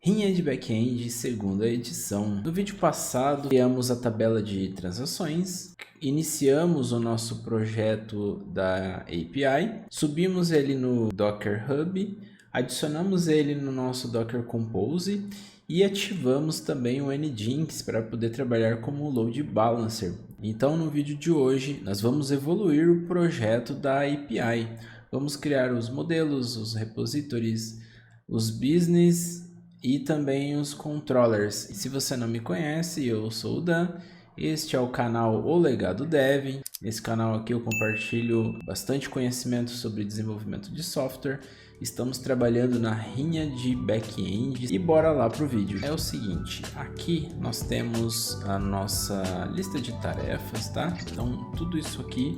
Rinha de Back-end, segunda edição. No vídeo passado, criamos a tabela de transações, iniciamos o nosso projeto da API, subimos ele no Docker Hub, adicionamos ele no nosso Docker Compose e ativamos também o Nginx para poder trabalhar como Load Balancer. Então, no vídeo de hoje, nós vamos evoluir o projeto da API. Vamos criar os modelos, os repositories, os business e também os controllers. E se você não me conhece, eu sou o Dan. Este é o canal O Legado Dev. Nesse canal aqui eu compartilho bastante conhecimento sobre desenvolvimento de software. Estamos trabalhando na rinha de back-end e bora lá pro vídeo. É o seguinte, aqui nós temos a nossa lista de tarefas, tá? Então tudo isso aqui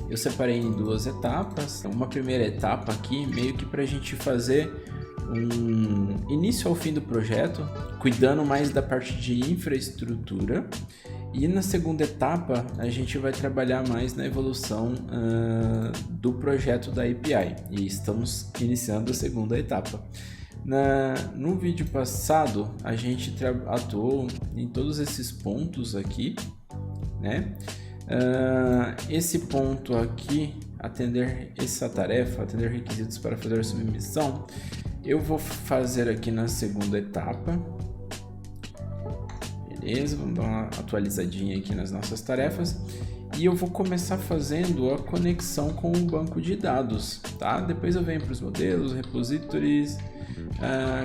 eu separei em duas etapas. Uma primeira etapa aqui meio que pra gente fazer um início ao fim do projeto, cuidando mais da parte de infraestrutura. E na segunda etapa, a gente vai trabalhar mais na evolução do projeto da API. E estamos iniciando a segunda etapa. No vídeo passado, a gente atuou em todos esses pontos aqui, né? Esse ponto aqui, atender essa tarefa, atender requisitos para fazer a submissão, eu vou fazer aqui na segunda etapa. Beleza, vamos dar uma atualizadinha aqui nas nossas tarefas. E eu vou começar fazendo a conexão com o banco de dados, tá? Depois eu venho para os modelos, repositories,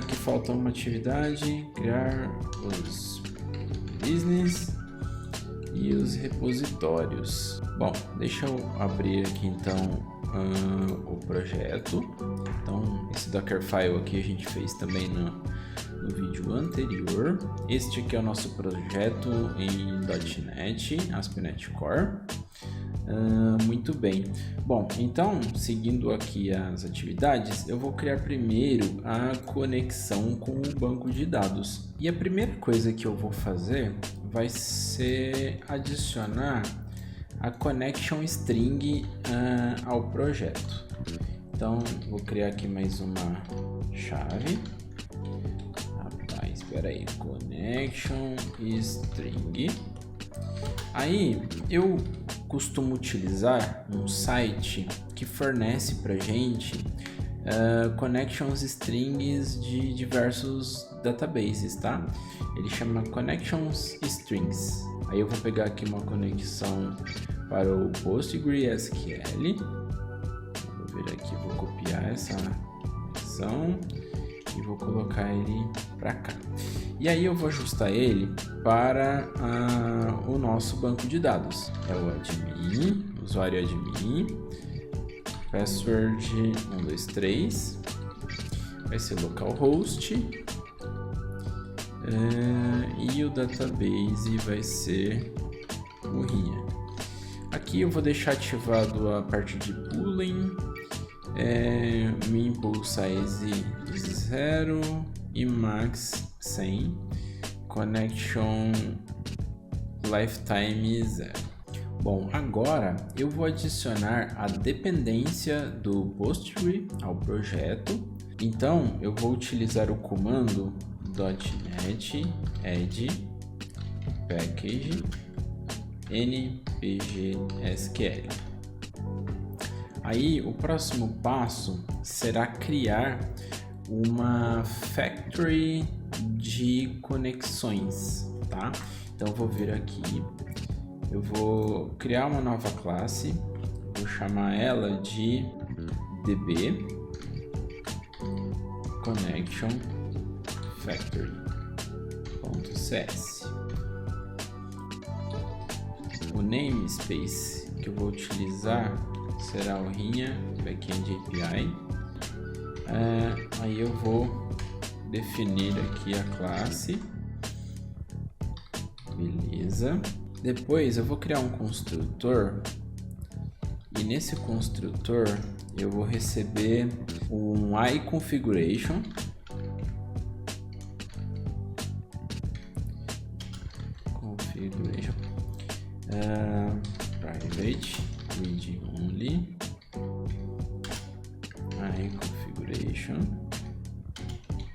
que falta uma atividade, criar os business e os repositórios. Bom, deixa eu abrir aqui então o projeto. Então esse Dockerfile aqui a gente fez também no vídeo anterior. Este aqui é o nosso projeto em .NET, ASP.NET Core. Muito bem. Bom, então, seguindo aqui as atividades, eu vou criar primeiro a conexão com o banco de dados. E a primeira coisa que eu vou fazer vai ser adicionar a connection string ao projeto. Então, vou criar aqui mais uma chave. Espera aí, connection string. Aí eu costumo utilizar um site que fornece pra gente connections strings de diversos databases, tá? Ele chama connections strings. Aí eu vou pegar aqui uma conexão para o PostgreSQL. Vou vir aqui, vou copiar essa conexão e vou colocar ele para cá. E aí eu vou ajustar ele para o nosso banco de dados. É o admin, usuário admin, password 123, vai ser localhost, e o database vai ser o Rinha. Aqui eu vou deixar ativado a parte de pooling, min pool size 0 e max 100, connection lifetime 0. Bom, agora eu vou adicionar a dependência do Postgre ao projeto. Então eu vou utilizar o comando .NET add package npgsql. Aí o próximo passo será criar uma factory de conexões, tá? Então eu vou vir aqui, eu vou criar uma nova classe, vou chamar ela de db connection factory.cs. O namespace que eu vou utilizar será o Rinha Backend API. Aí eu vou definir aqui a classe. Beleza. Depois eu vou criar um construtor. E nesse construtor eu vou receber um iConfiguration. Private read only iConfiguration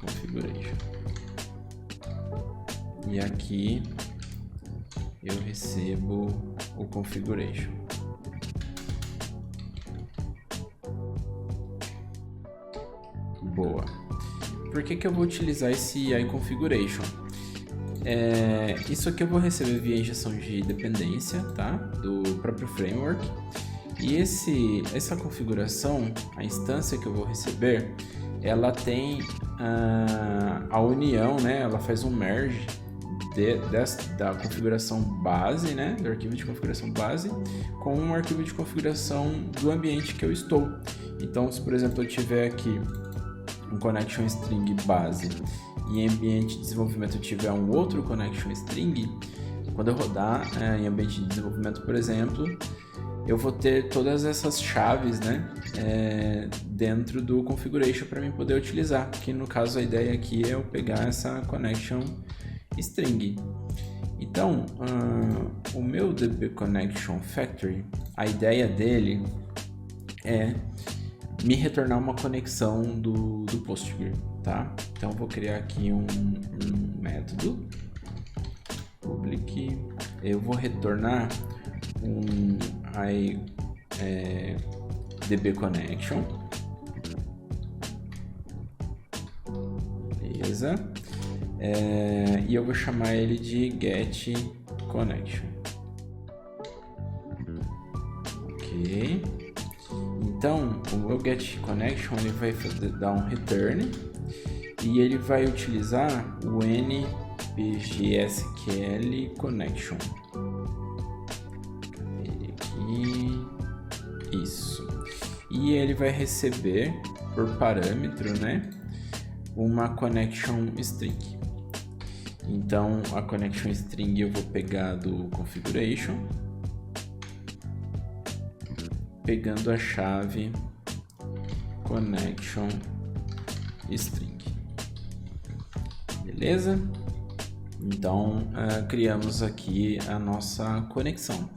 configuration. e aqui eu recebo o configuration. Boa. Por que eu vou utilizar esse iConfiguration? Isso aqui eu vou receber via injeção de dependência, tá? Do próprio framework. E essa configuração, a instância que eu vou receber, ela tem a união, né? Ela faz um merge da configuração base, né? Do arquivo de configuração base com um arquivo de configuração do ambiente que eu estou. Então, se por exemplo eu tiver aqui um connection string base e em ambiente de desenvolvimento eu tiver um outro connection string, quando eu rodar em ambiente de desenvolvimento, por exemplo, eu vou ter todas essas chaves, né, dentro do configuration para mim poder utilizar, que no caso a ideia aqui é eu pegar essa connection string. Então, o meu DB Connection Factory, a ideia dele é me retornar uma conexão do PostgreSQL, tá? Então, eu vou criar aqui um método public, eu vou retornar um DB Connection, beleza? E eu vou chamar ele de get connection. Ok. Então, o meu get connection ele vai dar um return e ele vai utilizar o npgsql connection. Ele aqui, isso. E ele vai receber por parâmetro, né, uma connection string. Então, a connection string eu vou pegar do configuration, pegando a chave connection string. Beleza? Então, criamos aqui a nossa conexão.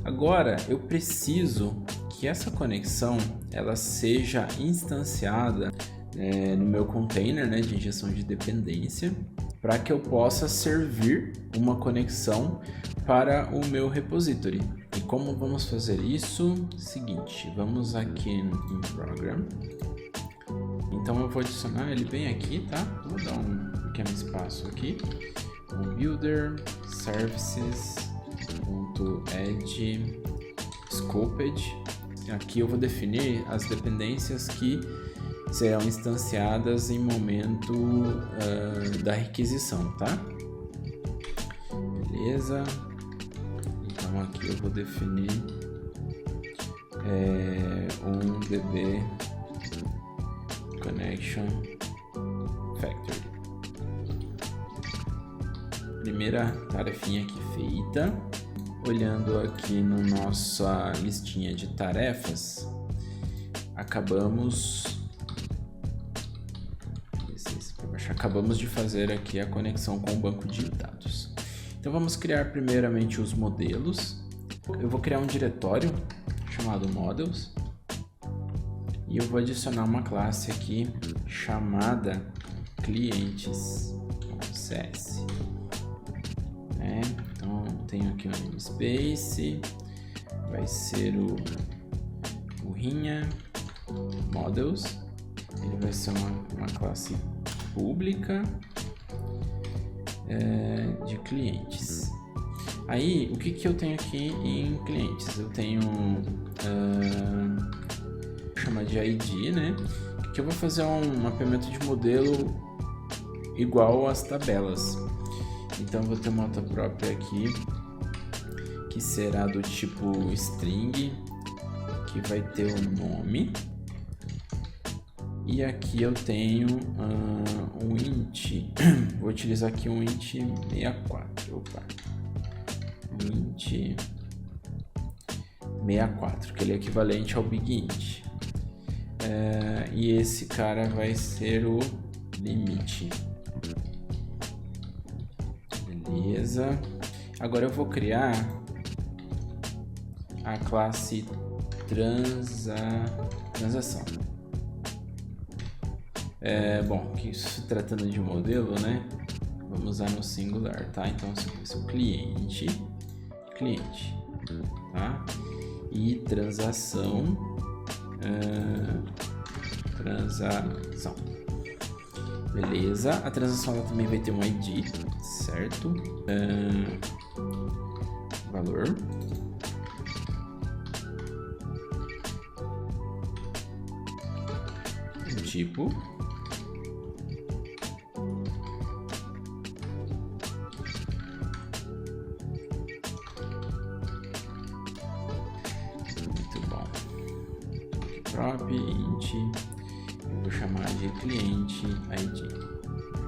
Agora, eu preciso que essa conexão ela seja instanciada no meu container, né, de injeção de dependência, para que eu possa servir uma conexão para o meu repository. E como vamos fazer isso? Seguinte, vamos aqui em Program. Então eu vou adicionar ele bem aqui, tá? Vou dar um pequeno espaço aqui. Builder services.add scoped. Aqui eu vou definir as dependências que serão instanciadas em momento da requisição, tá? Beleza. Então aqui eu vou definir um DB Connection Factory. Primeira tarefinha aqui feita. Olhando aqui na nossa listinha de tarefas, acabamos de fazer aqui a conexão com o banco de dados. Então vamos criar primeiramente os modelos. Eu vou criar um diretório chamado models e eu vou adicionar uma classe aqui chamada clientes.cs. Então tenho aqui um namespace, vai ser o rinha models, ele vai ser uma classe pública de clientes. Aí, o que eu tenho aqui em clientes? Eu tenho chama de ID, né? Que eu vou fazer um mapeamento de modelo igual às tabelas. Então, eu vou ter uma nota própria aqui que será do tipo string, que vai ter o nome. E aqui eu tenho um int, vou utilizar aqui um int 64, um int 64, que ele é equivalente ao big-int. E esse cara vai ser o limite. Beleza. Agora eu vou criar a classe transação. Bom, que se tratando de modelo, né? vamos usar no singular, tá? Então, se o cliente, tá? E transação, beleza. A transação ela também vai ter um ID, certo? Valor. Tipo. Muito bom. Prop, int, eu vou chamar de cliente ID.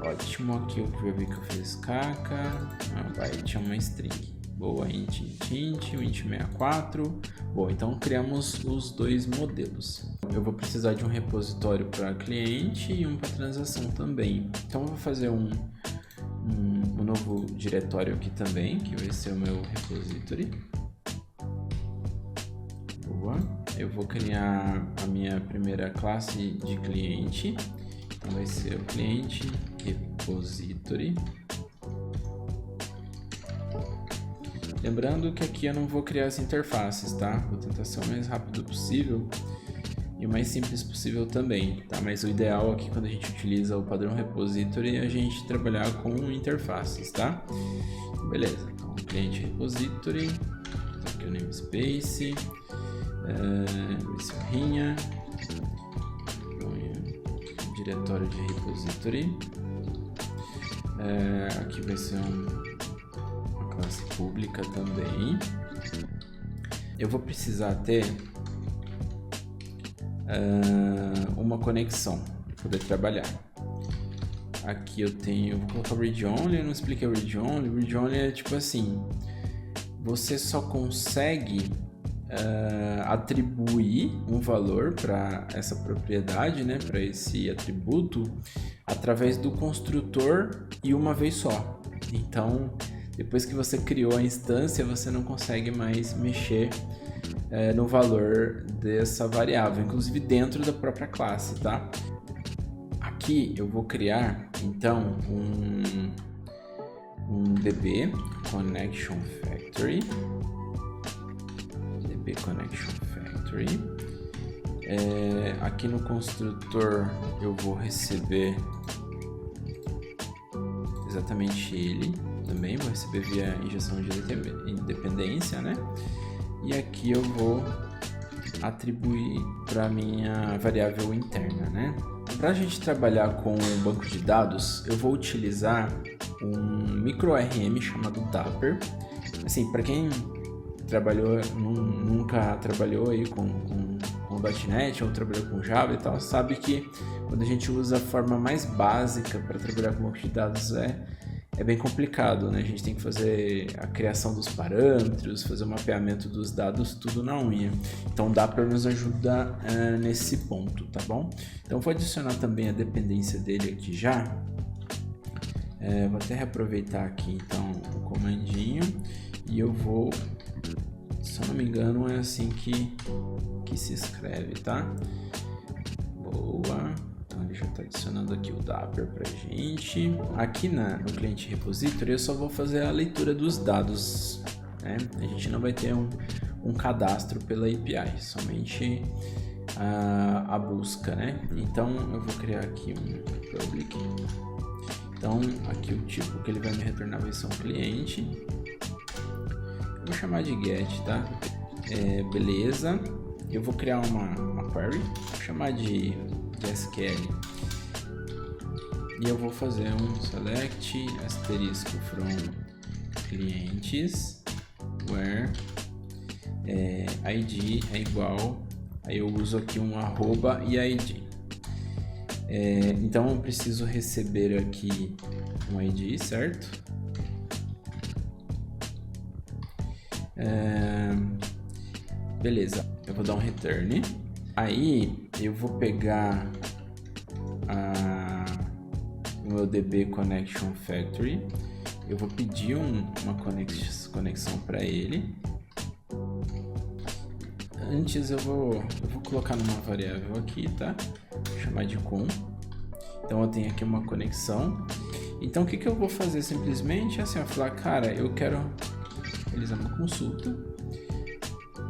Ótimo, aqui eu vou ver que eu fiz caca, byte é uma string. Boa, int, o int 64. Bom, então criamos os dois modelos. Eu vou precisar de um repositório para cliente e um para transação também. Então eu vou fazer um novo diretório aqui também, que vai ser o meu repository. Boa. Eu vou criar a minha primeira classe de cliente. Então vai ser o cliente repository. Lembrando que aqui eu não vou criar as interfaces, tá? Vou tentar ser o mais rápido possível e o mais simples possível também, tá? Mas o ideal aqui, quando a gente utiliza o padrão repository, é a gente trabalhar com interfaces, tá? Beleza, então cliente repository, aqui o namespace, rinha, diretório de repository, aqui vai ser classe pública também. Eu vou precisar ter uma conexão para poder trabalhar. Aqui eu vou colocar read only, eu não expliquei o read only. Read only é tipo assim, você só consegue atribuir um valor para essa propriedade, né, para esse atributo, através do construtor e uma vez só. Então, depois que você criou a instância, você não consegue mais mexer no valor dessa variável, inclusive dentro da própria classe, tá? Aqui eu vou criar, então, um DB Connection Factory. DB Connection Factory. Aqui no construtor eu vou receber exatamente ele. Também vou receber via injeção de independência, né? E aqui eu vou atribuir para minha variável interna, né? Para a gente trabalhar com o banco de dados, eu vou utilizar um micro RM chamado Dapper. Assim, para quem nunca trabalhou aí com .NET ou trabalhou com Java e tal, sabe que quando a gente usa a forma mais básica para trabalhar com banco de dados é bem complicado, né? A gente tem que fazer a criação dos parâmetros, fazer o mapeamento dos dados, tudo na unha. Então o Dapper nos ajuda nesse ponto, tá bom? Então vou adicionar também a dependência dele aqui já. Vou até reaproveitar aqui então o comandinho e eu vou, se eu não me engano, é assim que se escreve, tá? Boa. Então ele já está adicionando aqui o Dapper pra gente. Aqui no cliente repository eu só vou fazer a leitura dos dados, né? A gente não vai ter um cadastro pela API, somente a busca, né? Então eu vou criar aqui um public. Então aqui o tipo que ele vai me retornar vai ser um cliente. Eu vou chamar de get, tá? Beleza. Eu vou criar uma query, vou chamar de SQL. E eu vou fazer um select asterisco from clientes where id é igual, aí eu uso aqui um arroba e id. Então eu preciso receber aqui um id, certo? Beleza, eu vou dar um return. Aí eu vou pegar o meu DB Connection Factory, eu vou pedir uma conexão para ele. Antes eu vou colocar numa variável aqui, tá? Vou chamar de com. Então eu tenho aqui uma conexão Então o que eu vou fazer simplesmente é assim, eu falar, cara, eu quero realizar uma consulta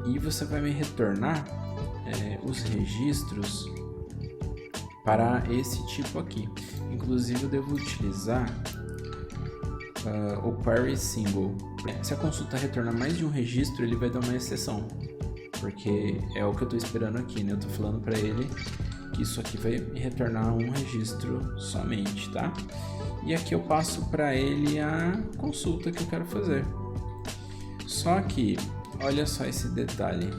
e você vai me retornar os registros para esse tipo aqui. Inclusive eu devo utilizar o query single. Se a consulta retornar mais de um registro, ele vai dar uma exceção, porque é o que eu estou esperando aqui, né? Eu estou falando para ele que isso aqui vai me retornar um registro somente, tá? E aqui eu passo para ele a consulta que eu quero fazer. Só que, olha só esse detalhe.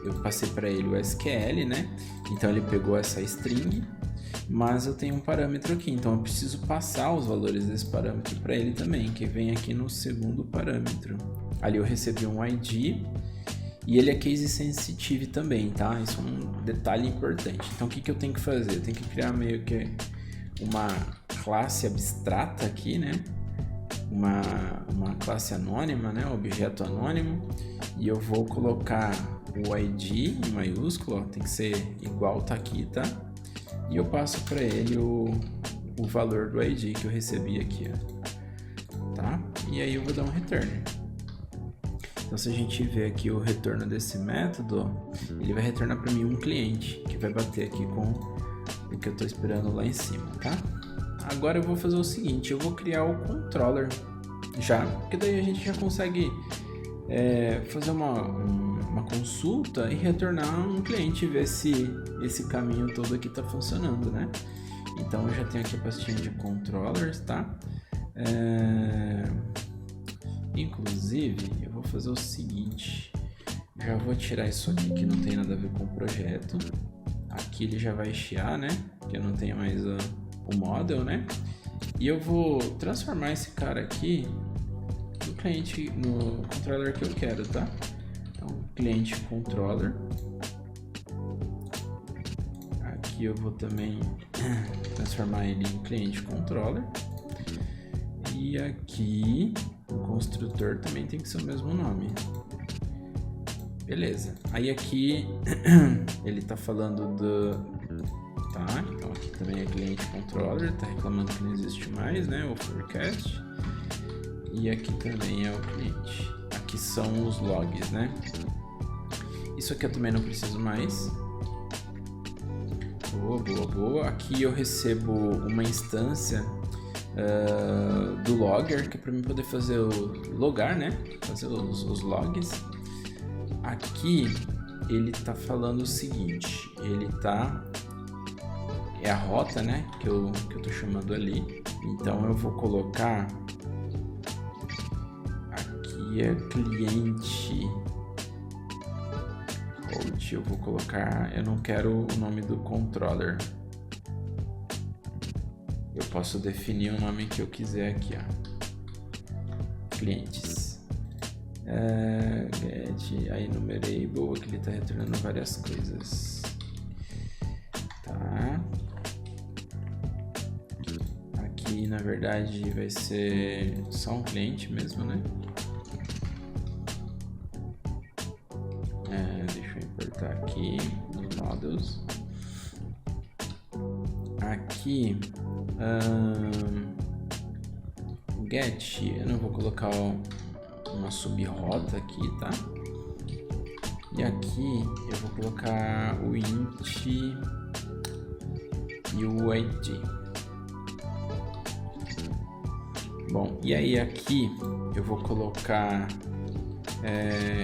Eu passei para ele o SQL, né? Então ele pegou essa string, mas eu tenho um parâmetro aqui, então eu preciso passar os valores desse parâmetro para ele também, que vem aqui no segundo parâmetro. Ali eu recebi um ID e ele é case sensitive também, tá? Isso é um detalhe importante. Então o que eu tenho que fazer? Eu tenho que criar meio que uma classe abstrata aqui, né? Uma classe anônima, né? Objeto anônimo, e eu vou colocar o ID em maiúsculo, ó, tem que ser igual, tá aqui, tá? E eu passo para ele o valor do ID que eu recebi aqui, ó, tá? E aí eu vou dar um return. Então se a gente ver aqui o retorno desse método, ele vai retornar para mim um cliente, que vai bater aqui com o que eu estou esperando lá em cima, tá? Agora eu vou fazer o seguinte, eu vou criar o controller já, porque daí a gente já consegue fazer uma consulta e retornar um cliente e ver se esse caminho todo aqui está funcionando, né? Então eu já tenho aqui a pastinha de controllers, tá? Inclusive eu vou fazer o seguinte, já vou tirar isso aqui que não tem nada a ver com o projeto. Aqui ele já vai chiar, né? Porque eu não tenho mais o model, né? E eu vou transformar esse cara aqui no cliente, no controller que eu quero, tá? Então, cliente controller. Aqui eu vou também transformar ele em cliente controller. E aqui o construtor também tem que ser o mesmo nome. Beleza. Aí aqui ele tá falando do... Tá, então aqui também é cliente controller, tá reclamando que não existe mais, né, o forecast. E aqui também é o cliente. Aqui são os logs, né. Isso aqui eu também não preciso mais. Boa, boa, boa. Aqui eu recebo uma instância do logger, que é para mim poder fazer o logar, né, fazer os logs. Aqui ele tá falando o seguinte, ele tá... É a rota, né, que eu tô chamando ali. Então eu vou colocar... Aqui é cliente... Route, eu vou colocar... Eu não quero o nome do controller. Eu posso definir o nome que eu quiser aqui, ó. Clientes. Get enumerable, aqui ele tá retornando várias coisas. Tá. Aqui na verdade vai ser só um cliente mesmo, né? Deixa eu importar aqui nos models. Aqui get, eu não vou colocar uma subrota aqui, tá? E aqui eu vou colocar o int e o ID. Bom, e aí aqui eu vou colocar,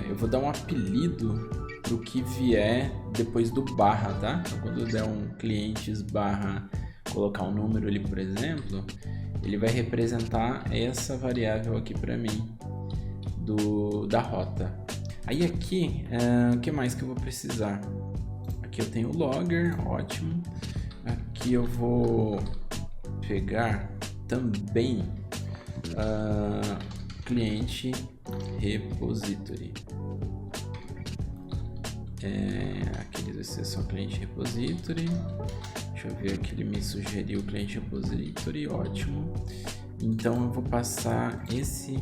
eu vou dar um apelido pro que vier depois do barra, tá? Então quando eu der um clientes barra, colocar um número ali, por exemplo, ele vai representar essa variável aqui para mim da rota. Aí aqui, o que mais que eu vou precisar? Aqui eu tenho o logger, ótimo. Aqui eu vou pegar também cliente repository. Aqui vai ser só cliente repository. Deixa eu ver aqui, ele me sugeriu o cliente repository, ótimo. Então eu vou passar esse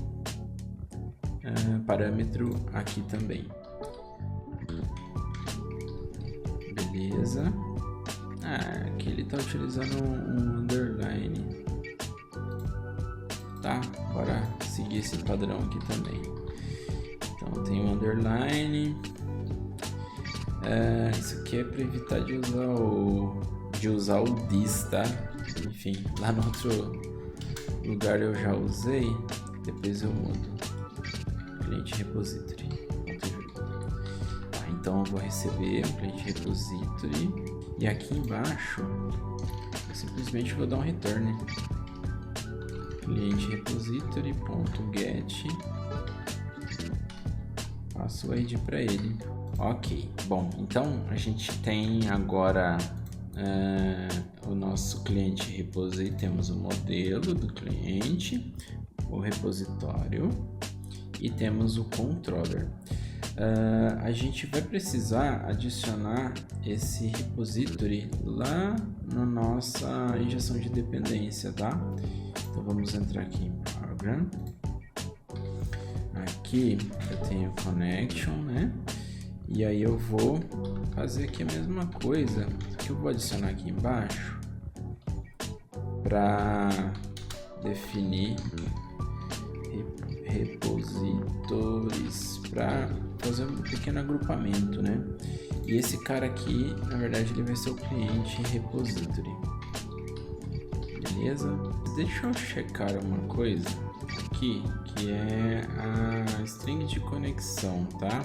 parâmetro aqui também. Beleza. Aqui ele está utilizando um underline. tá? Bora seguir esse padrão aqui também. Então tem um underline. Isso aqui é para evitar de usar o this, tá? Enfim, lá no outro lugar eu já usei. Depois eu mudo. Cliente repository. Então eu vou receber um cliente repository. E aqui embaixo eu simplesmente vou dar um return. Cliente repository.get. Passo o ID para ele. Ok, bom, então a gente tem agora o nosso cliente repository. Temos o modelo do cliente, o repositório e temos o controller. A gente vai precisar adicionar esse repository lá na nossa injeção de dependência, tá? Então vamos entrar aqui em Program. Aqui eu tenho Connection, né? E aí eu vou fazer aqui a mesma coisa, que eu vou adicionar aqui embaixo para definir repositórios para fazer um pequeno agrupamento, né? E esse cara aqui, na verdade, ele vai ser o cliente repository. Beleza? Deixa eu checar uma coisa aqui, que é a string de conexão, tá?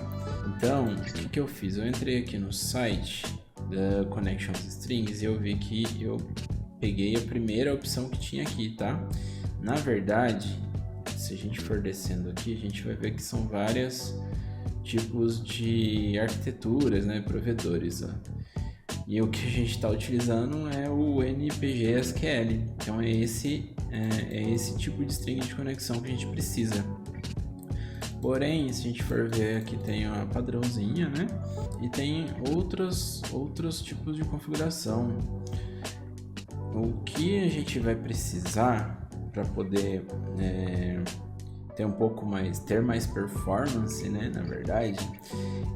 Então, o que eu fiz? Eu entrei aqui no site da Connections Strings e eu vi que eu peguei a primeira opção que tinha aqui, tá? Na verdade, se a gente for descendo aqui, a gente vai ver que são vários tipos de arquiteturas, né? Provedores, ó. E o que a gente está utilizando é o NPG SQL. Então é esse tipo de string de conexão que a gente precisa. Porém, se a gente for ver, aqui tem uma padrãozinha, né? E tem outros tipos de configuração. O que a gente vai precisar para poder ter mais performance, né? Na verdade,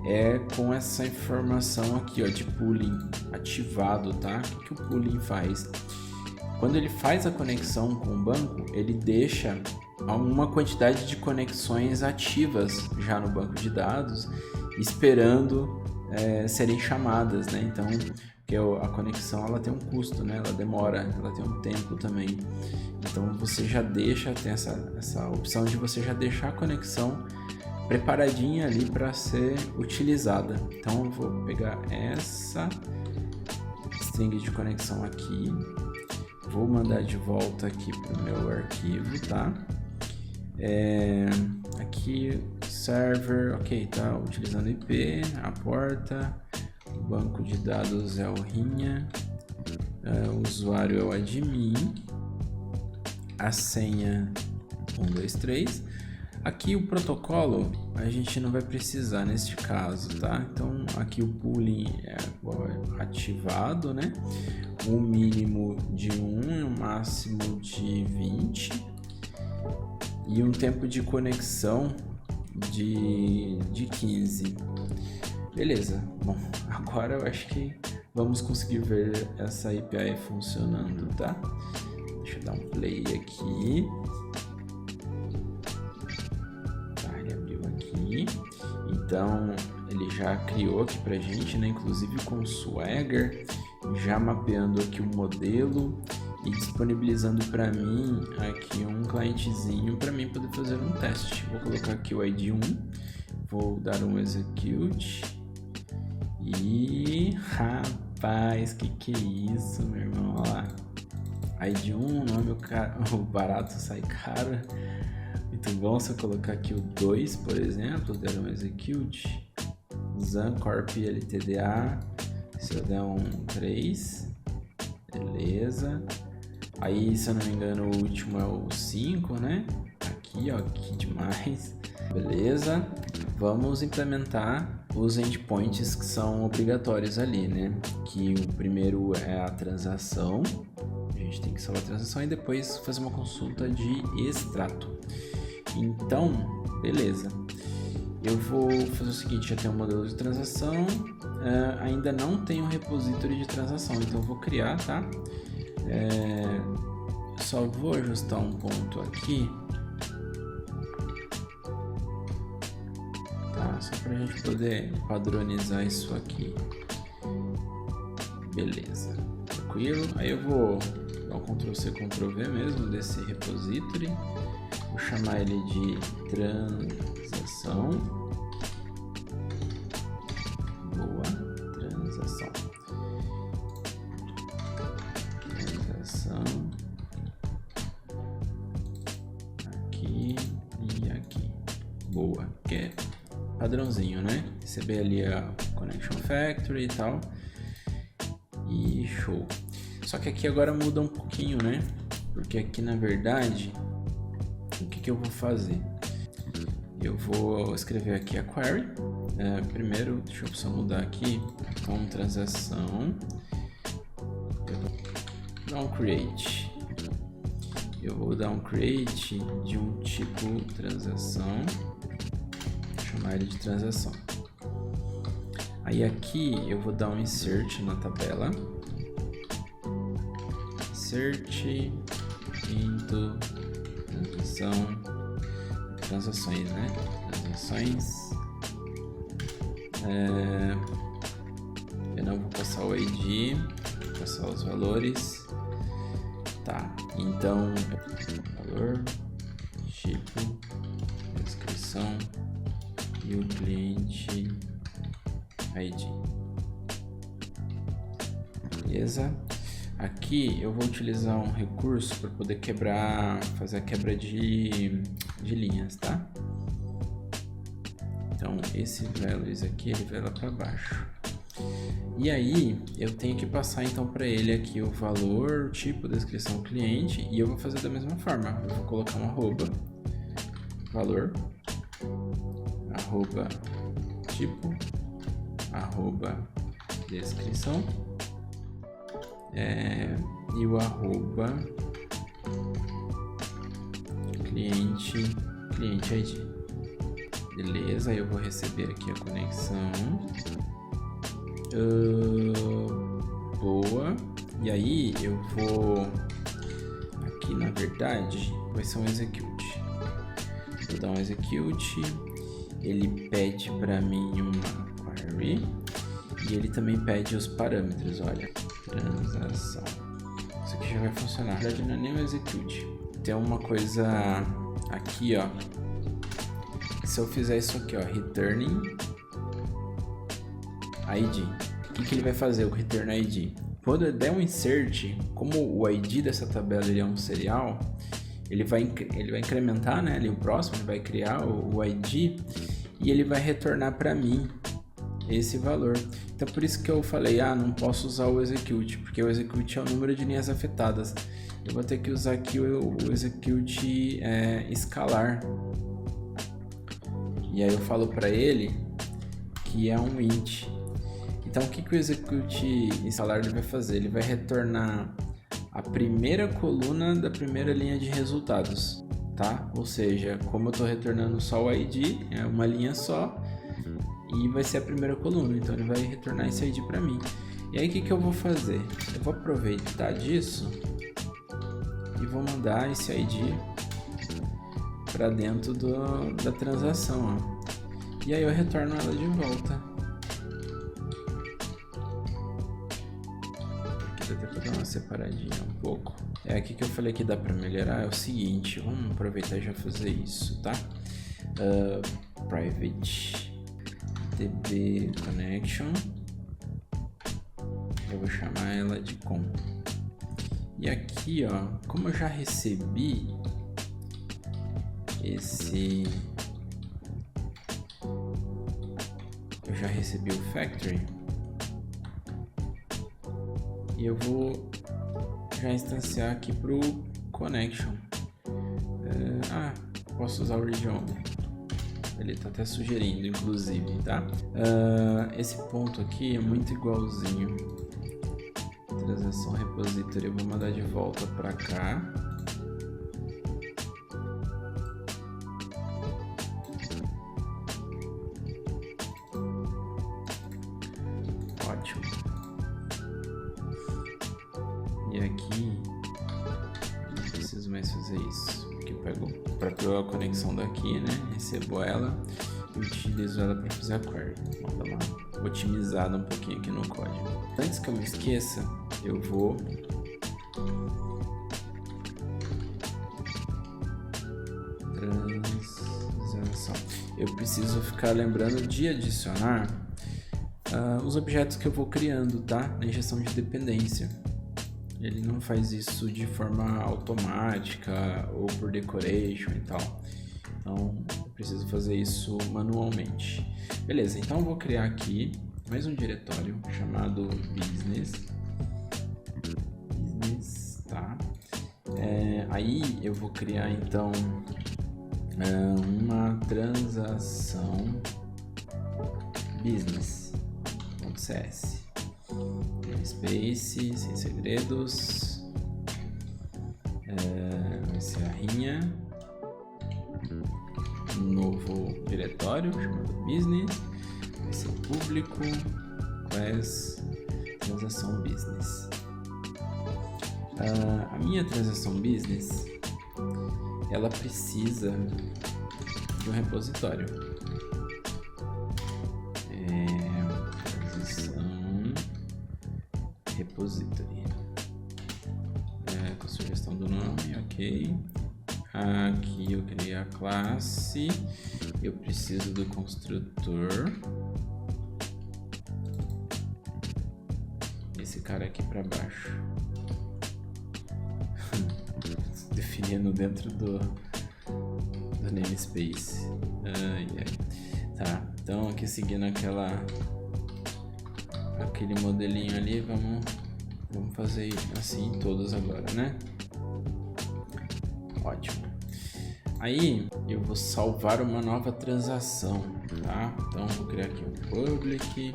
é com essa informação aqui, ó, de pooling ativado, tá? O que o pooling faz? Quando ele faz a conexão com o banco, ele deixa uma quantidade de conexões ativas já no banco de dados, esperando serem chamadas, né? Então, porque a conexão ela tem um custo, né? Ela demora, ela tem um tempo também. Então você já deixa, tem essa opção de você já deixar a conexão preparadinha ali para ser utilizada. Então eu vou pegar essa string de conexão aqui, vou mandar de volta aqui para o meu arquivo, tá? Aqui server, ok, tá utilizando IP, a porta, o banco de dados é o Rinha, o usuário é o admin, a senha 123. Aqui o protocolo a gente não vai precisar neste caso, tá? Então aqui o pooling é ativado, né? O mínimo de 1 e o máximo de 20 e um tempo de conexão de 15. Beleza, bom, agora eu acho que vamos conseguir ver essa API funcionando, tá? Deixa eu dar um play aqui. Tá, ele abriu aqui. Então, ele já criou aqui pra gente, né? Inclusive com o Swagger, já mapeando aqui o modelo e disponibilizando para mim aqui um clientezinho para mim poder fazer um teste. Vou colocar aqui o ID 1, vou dar um execute e rapaz, que é isso, meu irmão? Olha lá, ID 1, nome o barato sai caro. Muito bom. Se eu colocar aqui o 2, por exemplo, der um execute, Zancorp LTDA, se eu der um 3, beleza. Aí, se eu não me engano, o último é o 5, né? Aqui, ó, que demais. Beleza. Vamos implementar os endpoints que são obrigatórios ali, né? Que o primeiro é a transação. A gente tem que salvar a transação e depois fazer uma consulta de extrato. Então, beleza. Eu vou fazer o seguinte, já tenho um modelo de transação, ainda não tenho um repository de transação, então eu vou criar, tá? Só vou ajustar um ponto aqui, só para a gente poder padronizar isso aqui. Beleza, tranquilo. Aí eu vou dar um Ctrl+C, Ctrl+V mesmo desse repository. Vou chamar ele de transação. Boa, transação. Aqui e aqui. Boa, que é padrãozinho, né? Receber ali a Connection Factory e tal. E show. Só que aqui agora muda um pouquinho, né? Porque aqui na verdade, o que eu vou fazer? Eu vou escrever aqui a query. Primeiro, deixa eu só mudar aqui. Então, transação. Eu vou dar um create. Eu vou dar um create de um tipo transação. Vou chamar ele de transação. Aí aqui eu vou dar um insert na tabela. Insert into transações, né? Transações. Eu não vou passar o ID, vou passar os valores. Tá, então valor, tipo, descrição e o cliente ID. Beleza? Aqui eu vou utilizar um recurso para poder fazer a quebra de linhas, tá? Então esse values aqui ele vai lá para baixo. E aí eu tenho que passar então para ele aqui o valor, o tipo, descrição, cliente, e eu vou fazer da mesma forma. Eu vou colocar um arroba, valor, arroba, tipo, arroba, descrição, e o arroba, cliente ID. Beleza, aí eu vou receber aqui a conexão. Boa. E aí eu vou aqui, na verdade vai ser um execute. Vou dar um execute. Ele pede para mim uma query e ele também pede os parâmetros. Olha, transação. Isso aqui já vai funcionar. Na verdade não é nem um execute. Tem uma coisa aqui, ó. Se eu fizer isso aqui, ó, returning ID, o que ele vai fazer, o return ID? Quando eu der um insert, como o ID dessa tabela ele é um serial, ele vai incrementar, né, ali o próximo, ele vai criar o ID e ele vai retornar para mim esse valor. Então por isso que eu falei, não posso usar o execute, porque o execute é o número de linhas afetadas. Eu vou ter que usar aqui o execute escalar. E aí eu falo para ele que é um int. Então o que o execute escalar vai fazer? Ele vai retornar a primeira coluna da primeira linha de resultados, tá? Ou seja, como eu estou retornando só o ID, é uma linha só, e vai ser a primeira coluna, então ele vai retornar esse ID para mim. E aí o que eu vou fazer? Eu vou aproveitar disso e vou mandar esse ID para dentro da transação, ó. E aí eu retorno ela de volta. Aqui dá até para dar uma separadinha um pouco. Aqui que eu falei que dá para melhorar é o seguinte, vamos aproveitar e já fazer isso, tá? Private db connection, eu vou chamar ela de com. E aqui, ó, como eu já recebi o factory, e eu vou já instanciar aqui pro connection. Posso usar o region, ele tá até sugerindo, inclusive, tá? Esse ponto aqui é muito igualzinho. Transação repository, eu vou mandar de volta para cá. Ótimo. E aqui não preciso mais fazer isso, porque pegou a conexão daqui, né? Recebo ela. e utilizo ela para fazer a query. Vou dar uma otimizada um pouquinho aqui no código. Antes que eu me esqueça, eu vou transação. Eu preciso ficar lembrando de adicionar os objetos que eu vou criando, tá? Na injeção de dependência. Ele não faz isso de forma automática ou por decoration e tal. Então, eu preciso fazer isso manualmente. Beleza, então eu vou criar aqui mais um diretório chamado business, tá? Aí eu vou criar então uma transação business.cs, space, sem segredos, vai ser a rinha, novo diretório chamado business, vai ser público, class, transação business. A minha transação business, ela precisa de um repositório. Transação repository. Com sugestão do nome, ok. Aqui eu criei a classe, eu preciso do construtor, esse cara aqui para baixo, definindo dentro do namespace. Tá, então aqui seguindo aquele modelinho ali, vamos fazer assim todos agora, né? Ótimo. Aí eu vou salvar uma nova transação, tá? Então vou criar aqui um public.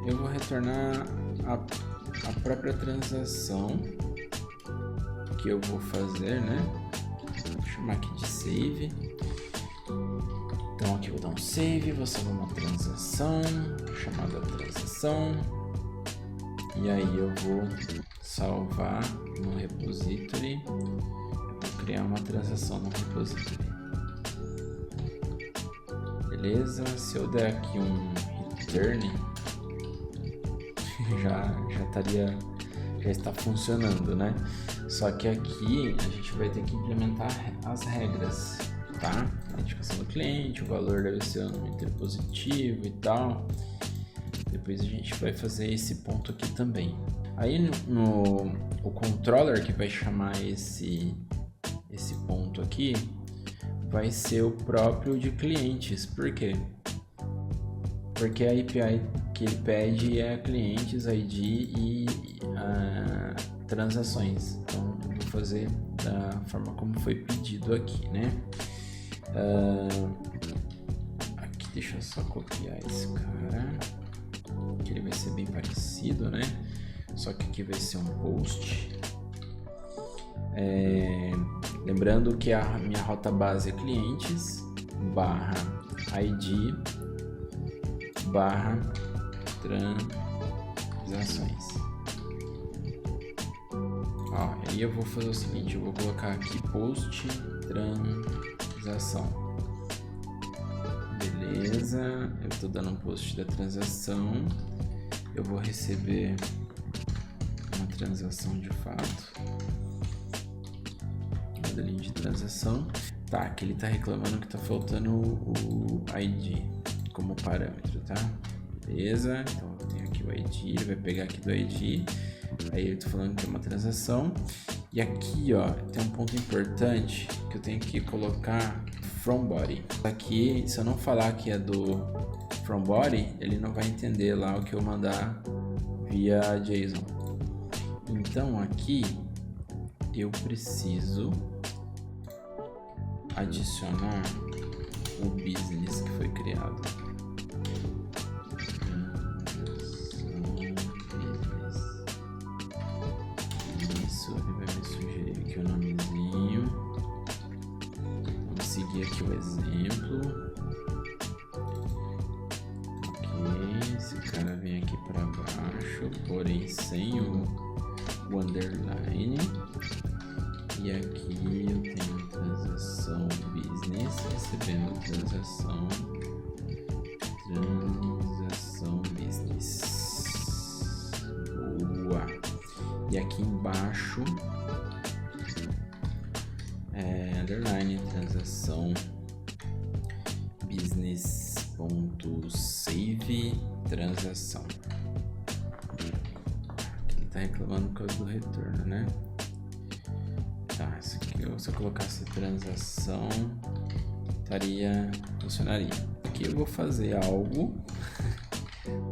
Eu vou retornar a própria transação que eu vou fazer, né? Vou chamar aqui de save. Então aqui eu vou dar um save, vou salvar uma transação chamada transação. E aí eu vou salvar no repository. Criar uma transação no repository. Beleza, se eu der aqui um return, já está funcionando, né? Só que aqui a gente vai ter que implementar as regras, tá? A identificação do cliente, o valor deve ser um inteiro positivo e tal. Depois a gente vai fazer esse ponto aqui também. Aí o controller que vai chamar esse ponto aqui vai ser o próprio de clientes. Por quê? Porque a API que ele pede é clientes, ID e transações. Então eu vou fazer da forma como foi pedido aqui, né? Aqui deixa eu só copiar esse cara, que ele vai ser bem parecido, né? Só que aqui vai ser um post. Lembrando que a minha rota base é clientes barra ID barra transações. Aí eu vou fazer o seguinte, eu vou colocar aqui post transação. Beleza, eu estou dando um post da transação, eu vou receber uma transação de fato. Modelinho de transação. Tá, aqui ele tá reclamando que tá faltando o ID como parâmetro, tá? Beleza, então eu tenho aqui o ID, ele vai pegar aqui do ID, aí ele tá falando que é uma transação. E aqui, ó, tem um ponto importante que eu tenho que colocar from body. Aqui, se eu não falar que é do from body, ele não vai entender lá o que eu mandar via JSON. Então aqui eu preciso adicionar o business que foi criado. Isso, ele vai me sugerir aqui o nomezinho. Vamos seguir aqui o exemplo. Ok, esse cara vem aqui para baixo, porém sem o underline. E aqui eu tenho transação business recebendo transação transação business. Boa. E aqui embaixo underline transação business.save transação. Ele tá reclamando por causa do retorno, né? Tá, isso aqui, se eu colocasse transação, funcionaria. Aqui eu vou fazer algo,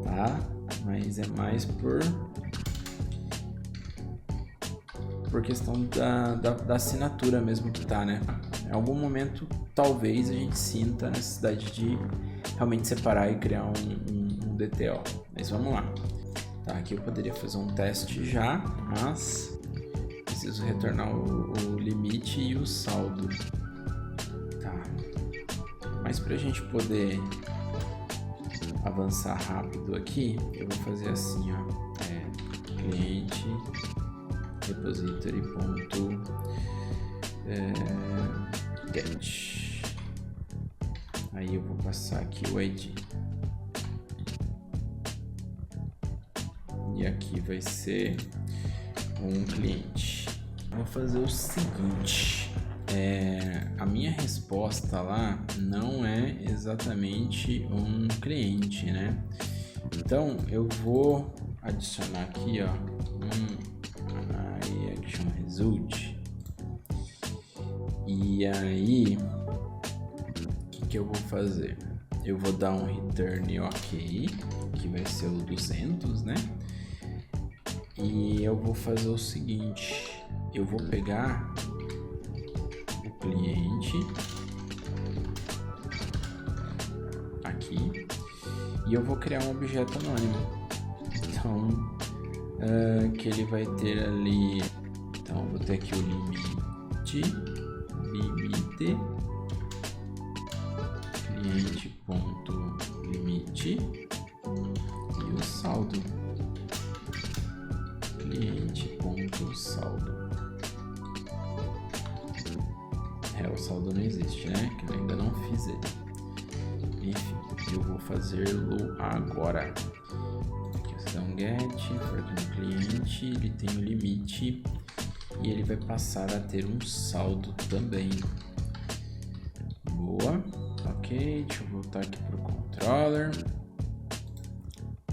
tá? Mas é mais por questão da assinatura mesmo que tá, né? Em algum momento, talvez a gente sinta a necessidade de realmente separar e criar um DTO. Mas vamos lá. Tá, aqui eu poderia fazer um teste já, mas preciso retornar o limite e o saldo. Tá. Mas para a gente poder avançar rápido aqui, eu vou fazer assim, ó. Cliente repository.get. Aí eu vou passar aqui o ID. E aqui vai ser um cliente. Vou fazer o seguinte. A minha resposta lá não é exatamente um cliente, né? Então eu vou adicionar aqui, ó, action result. E aí, o que eu vou fazer? Eu vou dar um return ok, que vai ser o 200, né? E eu vou fazer o seguinte, eu vou pegar o cliente aqui e eu vou criar um objeto anônimo. Então, que ele vai ter ali, então vou ter aqui o limite cliente.limite e o saldo cliente.saldo. O saldo não existe, né? Que eu ainda não fiz ele. Enfim, eu vou fazê-lo agora. Aqui você dá um get, for aqui no cliente, ele tem o limite e ele vai passar a ter um saldo também. Boa. Ok, deixa eu voltar aqui para o controller.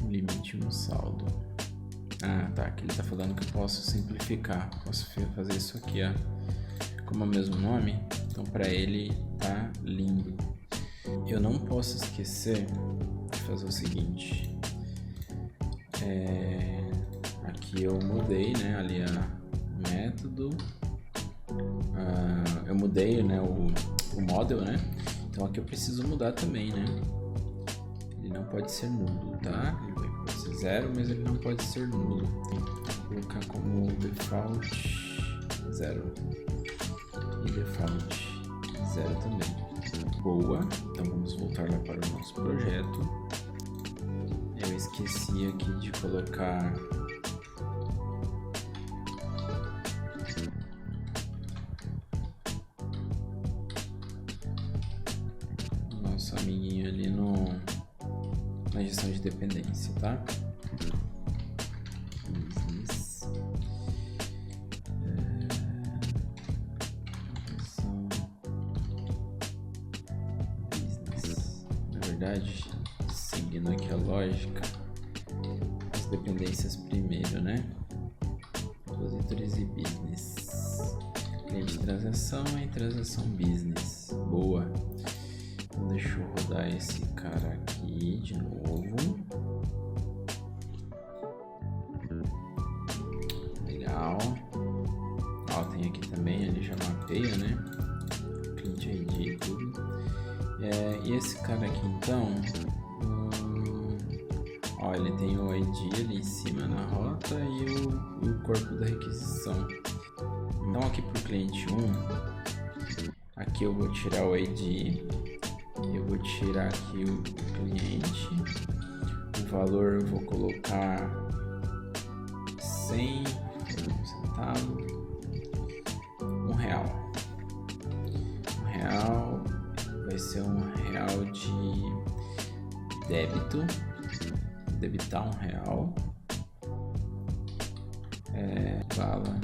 Um limite e um saldo. Ah, tá. Aqui ele tá falando que eu posso simplificar. Posso fazer isso aqui, ó. Como é o mesmo nome, então para ele tá lindo. Eu não posso esquecer de fazer o seguinte. Aqui eu mudei, né, ali o método. Eu mudei, né, o model, né? Então aqui eu preciso mudar também, né? Ele não pode ser nulo, tá? Ele pode ser 0, mas ele não pode ser nulo. Tem que colocar como default 0. E default 0 também. Boa. Então vamos voltar lá para o nosso projeto. Eu esqueci aqui de colocar o nosso amiguinho ali na gestão de dependência, tá? Seguindo aqui a lógica, as dependências primeiro, né? Repositories e business. Cliente transação e transação business. Boa. Então deixa eu rodar esse cara aqui de novo. Legal. Ó, tem aqui também, ele já mapeia, né? Cliente ID e tudo. E esse cara aqui então, ó, ele tem o ID ali em cima na rota e o corpo da requisição. Então aqui para o cliente 1, aqui eu vou tirar o ID, eu vou tirar aqui o cliente, o valor eu vou colocar 100 centavo, R$1. R$1 vai ser R$1 débito, debitar R$1, bala,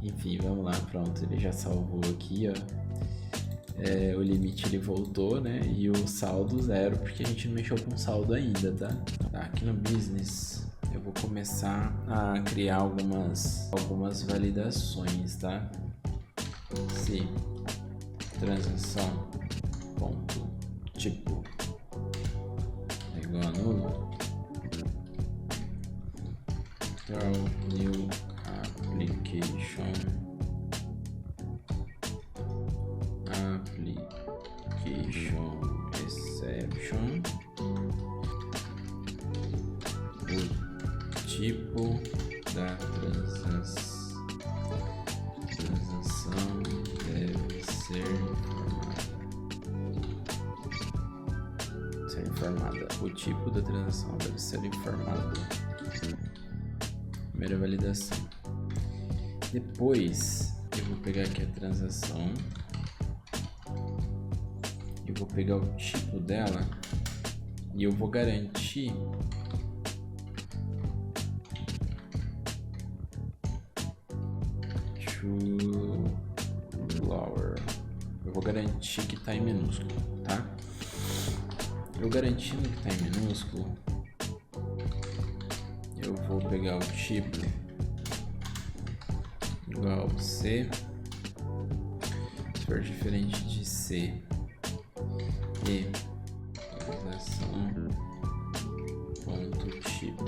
enfim, vamos lá, pronto, ele já salvou aqui, ó. O limite ele voltou, né? E o saldo 0, porque a gente não mexeu com saldo ainda, tá? Aqui no business eu vou começar a criar algumas validações, tá? Se transação ponto tipo é igual a nulo, throw new application exception, o tipo da transação deve ser informada. O tipo da transação deve ser informado. Primeira validação. Depois eu vou pegar aqui a transação. Eu vou pegar o tipo dela e eu vou garantir lower. Eu vou garantir que está em minúsculo, tá? Eu garantindo que está em minúsculo, eu vou pegar o tipo igual a C. Se for diferente de C e transação ponto tipo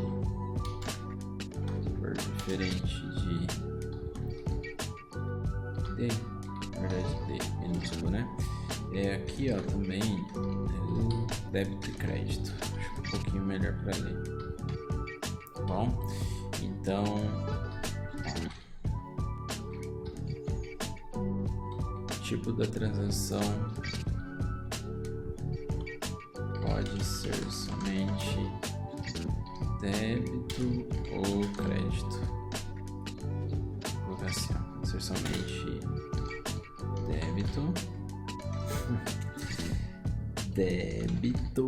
for diferente de D, na verdade D minúsculo, né? Aqui ó também débito e crédito, acho um pouquinho melhor para ler, tá bom? Então tipo da transação pode ser somente débito ou crédito. Vou colocar assim, ó, pode ser somente débito, débito,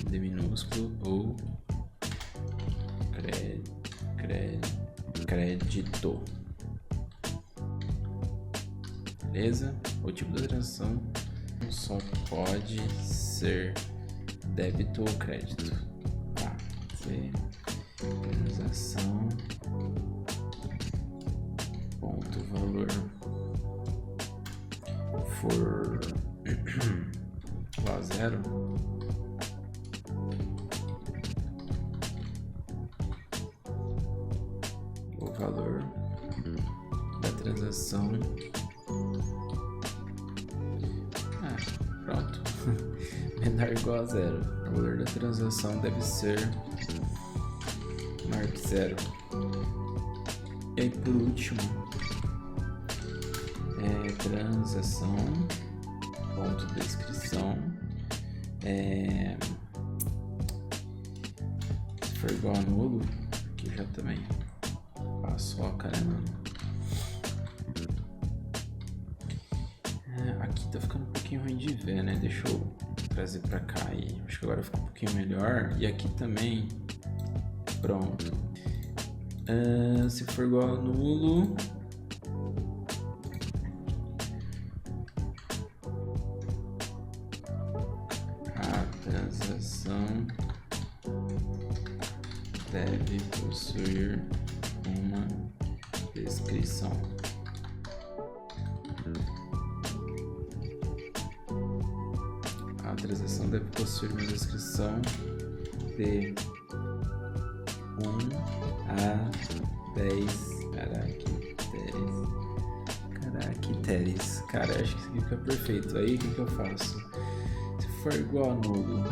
D minúsculo, ou crédito. Beleza? O tipo da transação só pode ser débito ou crédito. Tá. Transação ponto valor for igual a 0. O valor da transação. Pronto. Menor ou igual a 0. O valor da transação deve ser maior que 0. E aí por último, transação ponto descrição se for igual a nulo, aqui já também paçoca, né, mano? Aqui tá ficando um pouquinho ruim de ver, né? Deixa eu trazer pra cá e acho que agora ficou um pouquinho melhor. E aqui também, pronto. Se for igual a nulo, a transação deve possuir uma descrição. A transação deve possuir uma descrição de 1 a 10 caracteres. Cara, acho que isso aqui fica perfeito. Aí o que eu faço? Se for igual a nulo,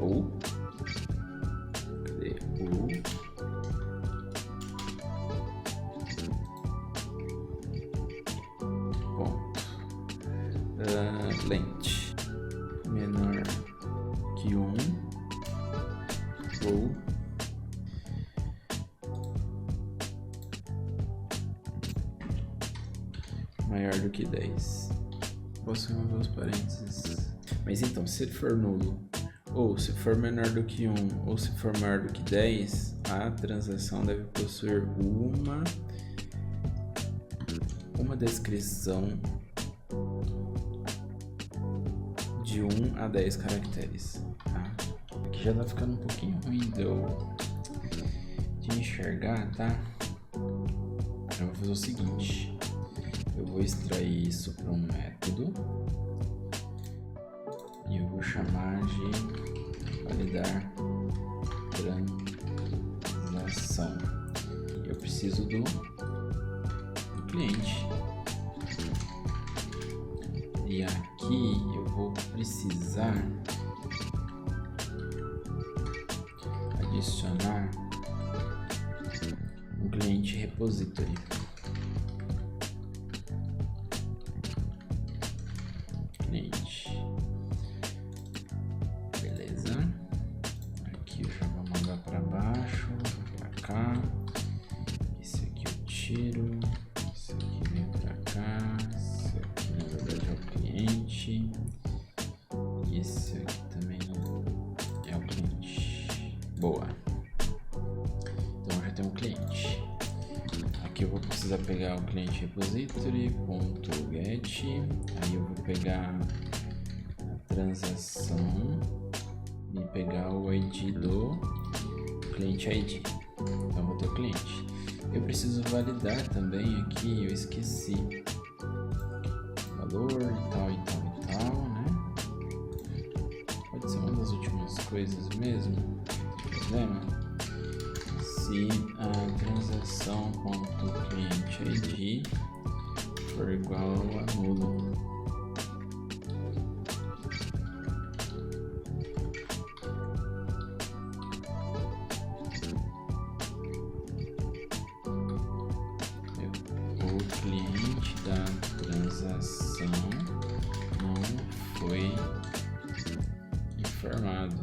ou cadê? Length menor que 1 ou maior do que 10. Possui duas parênteses. Mas então, se ele for nulo, ou se for menor do que 1, ou se for maior do que 10, a transação deve possuir uma descrição de 1 a 10 caracteres. Tá? Aqui já tá ficando um pouquinho ruim de enxergar, tá? Eu vou fazer o seguinte, eu vou extrair isso para um método e eu vou chamar de validar transação. Eu preciso do cliente e aqui eu vou precisar adicionar um cliente repository. Cliente, beleza? Aqui eu já vou mandar para baixo, para cá. Esse aqui eu tiro, esse aqui vem para cá. Esse aqui na verdade é o cliente e esse aqui também é o cliente. Boa. Então já tem um cliente. Aqui eu vou precisar pegar o cliente repository.get, aí eu vou pegar a transação e pegar o ID do cliente ID. Então eu vou ter o cliente. Eu preciso validar também aqui, eu esqueci, valor e tal, né? Pode ser uma das últimas coisas mesmo, problema. Se a transação.cliente.id for igual a nulo. O cliente da transação não foi informado.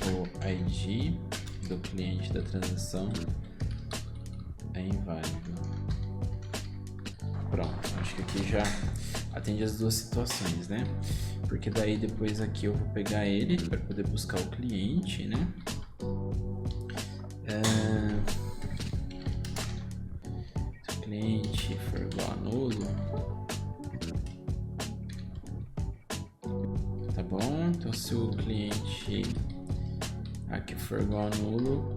O ID do cliente da transação é inválido. Pronto, acho que aqui já atende as duas situações, né? Porque daí depois aqui eu vou pegar ele para poder buscar o cliente, né? Se o cliente for igual a nulo, tá bom? Então se o cliente aqui for igual a nulo,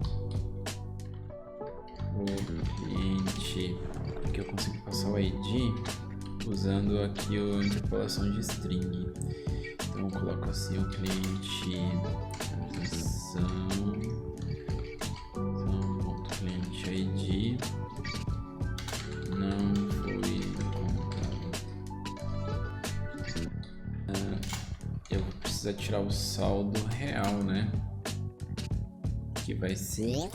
o cliente, aqui eu consigo passar o ID usando aqui a interpolação de string. Então eu coloco assim o cliente transação.cliente ID não foi encontrado. Eu vou precisar tirar o saldo real, né? Que vai ser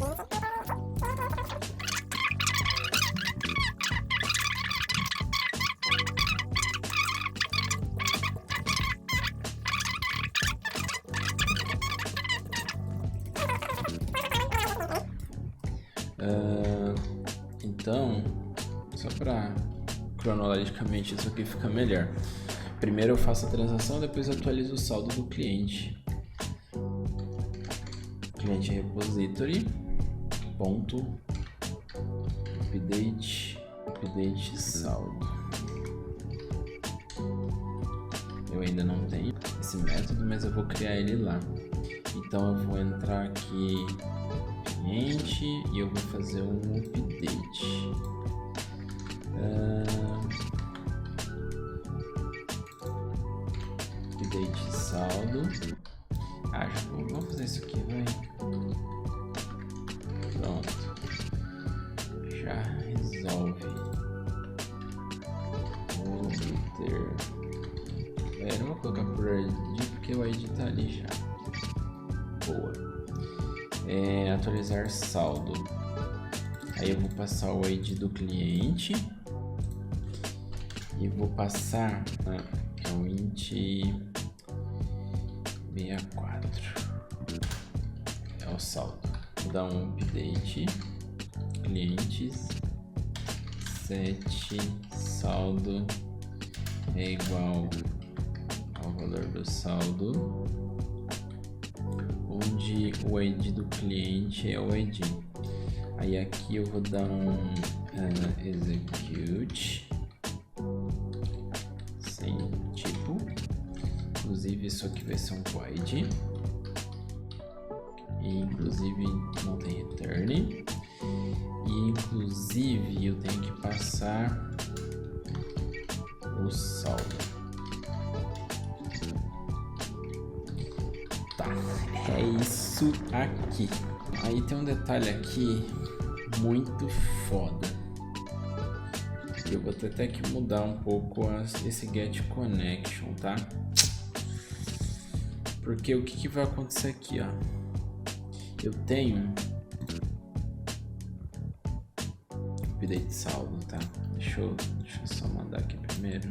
então, só para cronologicamente isso aqui ficar melhor. Primeiro eu faço a transação, depois eu atualizo o saldo do cliente. Cliente repository ponto update saldo. Eu ainda não tenho esse método, mas eu vou criar ele lá. Então eu vou entrar aqui cliente e eu vou fazer um update. Update saldo. Vamos fazer isso aqui, vai. Pronto. Já resolve. Vou obter. Eu vou colocar por ID porque o ID tá ali já. Boa. Atualizar saldo. Aí eu vou passar o ID do cliente e vou passar que é o int 64. É o saldo. Vou dar um update clientes, set saldo é igual ao valor do saldo, onde o ID do cliente é o ID. Aí aqui eu vou dar um execute sem tipo, inclusive isso aqui vai ser um void, e inclusive não tem return, e inclusive eu tenho que passar o saldo. Tá, é isso aqui. Aí tem um detalhe aqui muito foda. Eu vou ter até que mudar um pouco esse get connection, tá? Porque o que vai acontecer aqui, ó? Eu tenho update saldo, tá? Deixa eu só mandar aqui primeiro.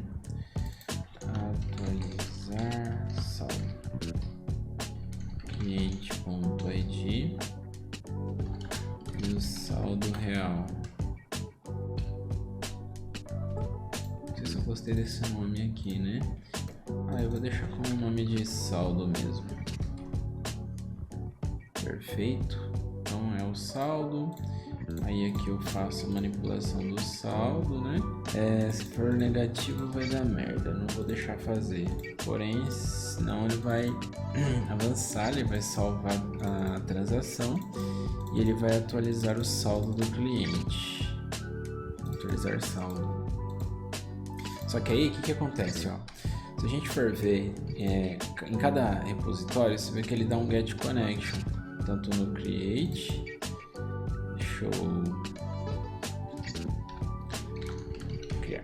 Atualizar saldo. Cliente.id e o saldo real. Não sei se eu gostei desse nome aqui, né? Eu vou deixar como nome de saldo mesmo. Perfeito. Então é o saldo. Aí aqui eu faço a manipulação do saldo, né? Se for negativo vai dar merda, não vou deixar fazer. Porém, senão ele vai avançar, ele vai salvar a transação e ele vai atualizar o saldo do cliente. Atualizar saldo. Só que aí o que acontece, ó? Se a gente for ver em cada repositório, você vê que ele dá um get connection, tanto no create. Deixa eu criar.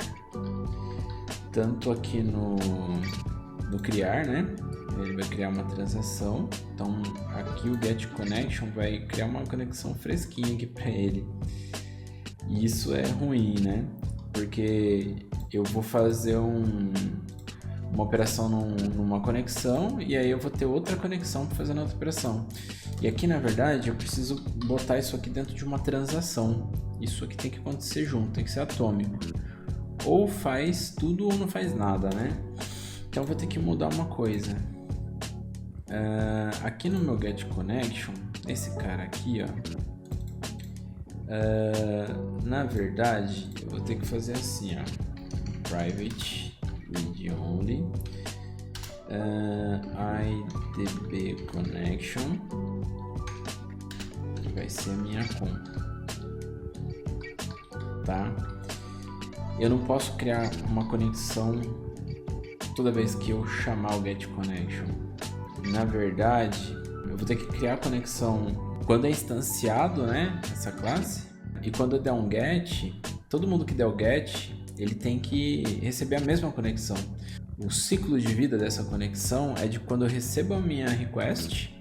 Tanto aqui no criar, né? Ele vai criar uma transação. Então aqui o get connection vai criar uma conexão fresquinha aqui para ele. E isso é ruim, né? Porque eu vou fazer uma operação numa conexão e aí eu vou ter outra conexão para fazer na outra operação. E aqui, na verdade, eu preciso botar isso aqui dentro de uma transação. Isso aqui tem que acontecer junto, tem que ser atômico. Ou faz tudo ou não faz nada, né? Então eu vou ter que mudar uma coisa. Aqui no meu get connection, esse cara aqui, ó. Na verdade, eu vou ter que fazer assim, ó. Private read only IDB connection, que vai ser a minha conta, tá? Eu não posso criar uma conexão toda vez que eu chamar o get connection. Na verdade, eu vou ter que criar a conexão quando é instanciado, né, essa classe, e quando eu der um get, todo mundo que der o get, ele tem que receber a mesma conexão. O ciclo de vida dessa conexão é de quando eu recebo a minha request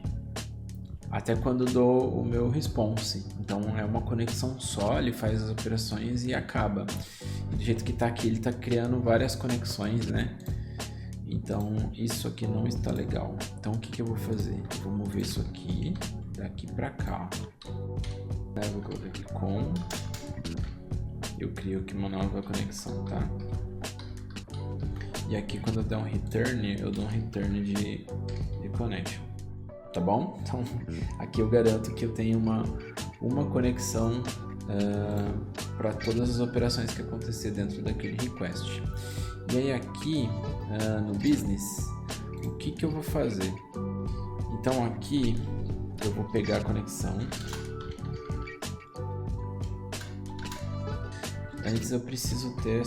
até quando eu dou o meu response. Então é uma conexão só, ele faz as operações e acaba. E do jeito que está aqui, ele está criando várias conexões, né? Então isso aqui não está legal. Então o que eu vou fazer? Eu vou mover isso aqui daqui para cá. Eu vou colocar aqui com... Eu crio aqui uma nova conexão, tá? E aqui quando eu der um return, eu dou um return de connection, tá bom? Então aqui eu garanto que eu tenho uma conexão para todas as operações que acontecer dentro daquele request. E aí aqui no business, o que eu vou fazer? Então aqui eu vou pegar a conexão. Antes eu preciso ter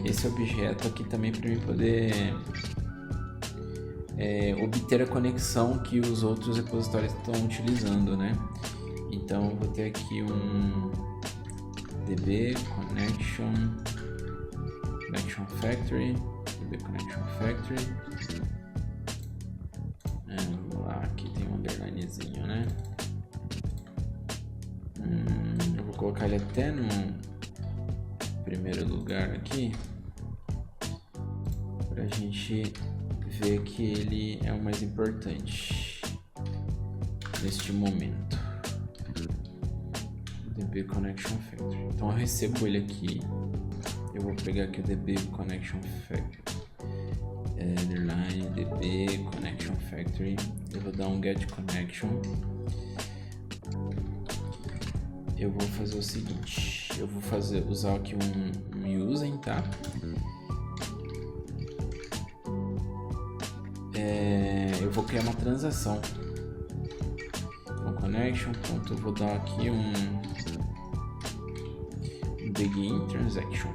esse objeto aqui também para mim poder obter a conexão que os outros repositórios estão utilizando, né? Então eu vou ter aqui um db connection factory, db connection factory. Vamos lá, aqui tem um underlinezinho, né? Eu vou colocar ele até no primeiro lugar aqui pra gente ver que ele é o mais importante neste momento. DB Connection Factory. Então eu recebo ele aqui. Eu vou pegar aqui o DB Connection Factory. Underline DB Connection Factory. Eu vou dar um get connection. Eu vou fazer o seguinte. Eu vou usar aqui um using, tá? Eu vou criar uma transação. Connection. Eu vou dar aqui um begin transaction,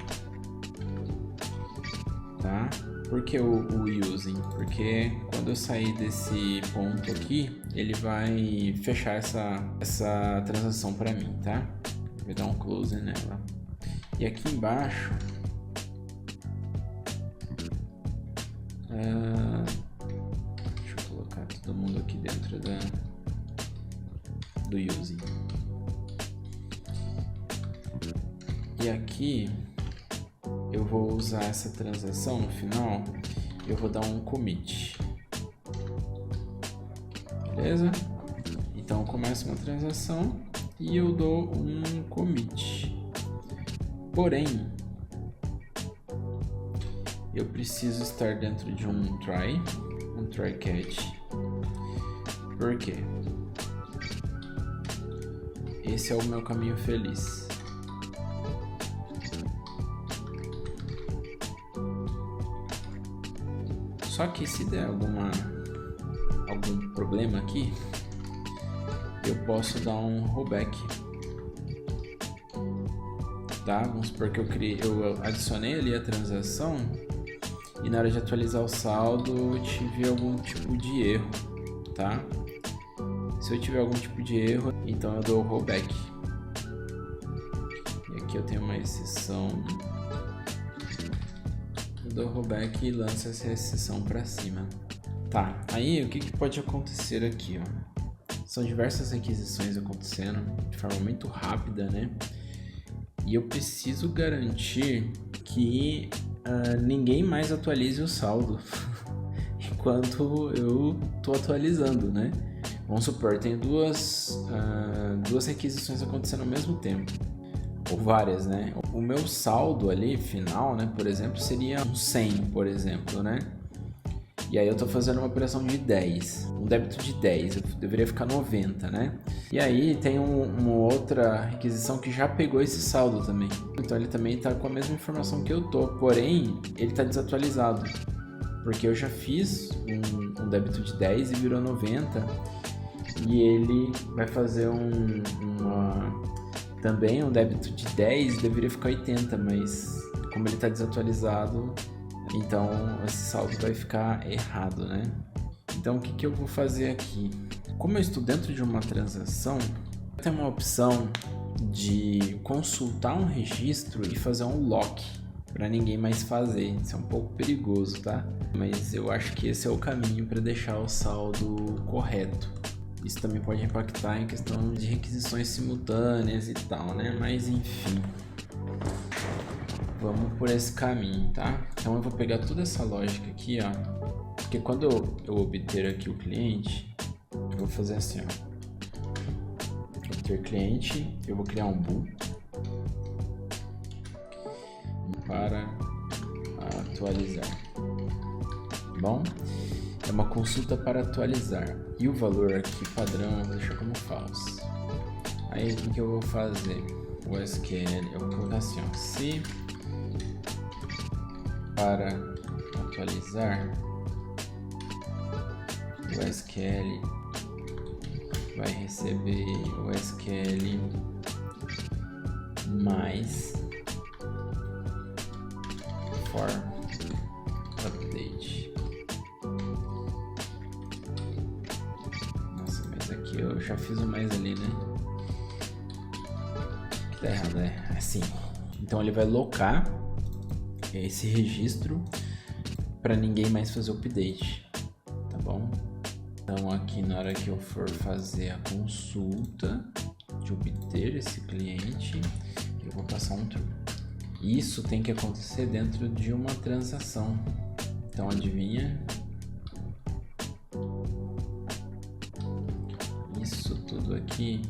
tá? Por que o using? Porque quando eu sair desse ponto aqui, ele vai fechar essa transação para mim, tá? Vou dar um close nela. E aqui embaixo, deixa eu colocar todo mundo aqui dentro do using. E aqui eu vou usar essa transação no final. Eu vou dar um commit, beleza? Então eu começo uma transação e eu dou um commit. Porém, eu preciso estar dentro de um try catch. Por quê? Esse é o meu caminho feliz. Só que se der algum problema aqui, eu posso dar um rollback. Tá? Vamos supor que eu adicionei ali a transação e na hora de atualizar o saldo eu tive algum tipo de erro, tá? Se eu tiver algum tipo de erro, então eu dou o rollback. E aqui eu tenho uma exceção. Eu dou o rollback e lanço essa exceção para cima. Tá, aí o que pode acontecer aqui, ó? São diversas requisições acontecendo de forma muito rápida, né? E eu preciso garantir que ninguém mais atualize o saldo enquanto eu tô atualizando, né? Vamos supor, tem duas requisições acontecendo ao mesmo tempo, ou várias, né? O meu saldo ali final, né, por exemplo, seria um 100, por exemplo, né? E aí eu tô fazendo uma operação de 10, um débito de 10, eu deveria ficar 90, né? E aí tem uma outra requisição que já pegou esse saldo também. Então ele também tá com a mesma informação que eu tô, porém ele tá desatualizado, porque eu já fiz um débito de 10 e virou 90, e ele vai fazer também um débito de 10 e deveria ficar 80, mas como ele tá desatualizado, então esse saldo vai ficar errado, né? Então o que eu vou fazer aqui? Como eu estou dentro de uma transação, tem uma opção de consultar um registro e fazer um lock para ninguém mais fazer. Isso é um pouco perigoso, tá? Mas eu acho que esse é o caminho para deixar o saldo correto. Isso também pode impactar em questão de requisições simultâneas e tal, né? Mas enfim, vamos por esse caminho, tá? Então eu vou pegar toda essa lógica aqui, ó, porque quando eu obter aqui o cliente, eu vou fazer assim, ó, obter cliente, eu vou criar um bool para atualizar. Bom, é uma consulta para atualizar e o valor aqui padrão eu vou deixar como false. Aí o que eu vou fazer? O SQL, eu vou colocar assim, ó, se para atualizar, o SQL vai receber o SQL mais for update. Nossa, mas aqui eu já fiz o mais ali, né? Que tá errado, é assim. Então ele vai locar esse registro para ninguém mais fazer o update, tá bom? Então aqui na hora que eu for fazer a consulta de obter esse cliente, eu vou passar um true. Isso tem que acontecer dentro de uma transação. Então adivinha? Isso tudo aqui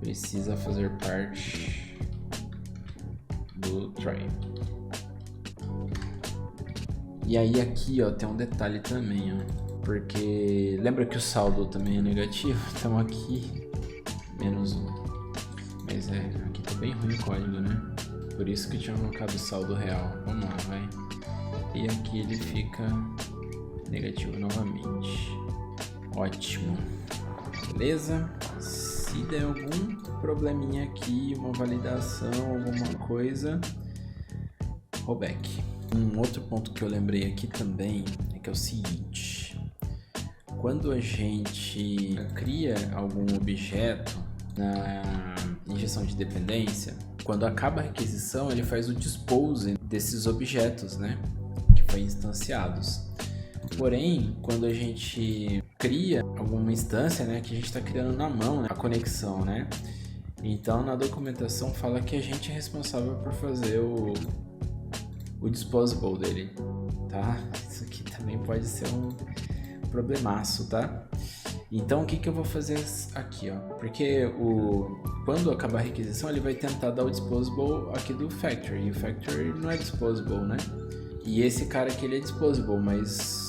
precisa fazer parte do try. E aí aqui, ó, tem um detalhe também, ó, porque lembra que o saldo também é negativo? Então aqui -1. Mas aqui tá bem ruim o código, né? Por isso que eu tinha colocado o saldo real. Vamos lá, vai. E aqui ele fica negativo novamente. Ótimo. Beleza? Se der algum probleminha aqui, uma validação, alguma coisa, rollback. Um outro ponto que eu lembrei aqui também é que é o seguinte: quando a gente cria algum objeto na injeção de dependência, quando acaba a requisição, ele faz o dispose desses objetos, né, que foi instanciados. Porém, quando a gente cria alguma instância, né, que a gente está criando na mão, né, a conexão, né, então na documentação fala que a gente é responsável por fazer o disposable dele, tá? Isso aqui também pode ser um problemaço, tá? Então o que eu vou fazer aqui, ó? Porque quando acabar a requisição, ele vai tentar dar o disposable aqui do factory, e o factory não é disposable, né? E esse cara aqui ele é disposable, mas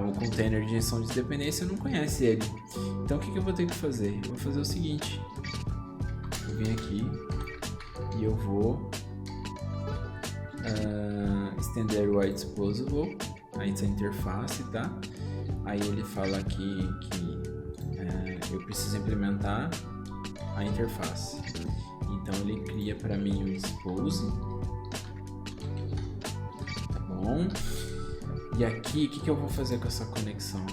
o container de injeção de dependência não conhece ele. Então o que eu vou ter que fazer? Eu vou fazer o seguinte: eu venho aqui e eu vou estender o iDisposable, aí essa interface, tá? Aí ele fala aqui que eu preciso implementar a interface. Então ele cria para mim o dispose, tá bom? E aqui, o que eu vou fazer com essa conexão?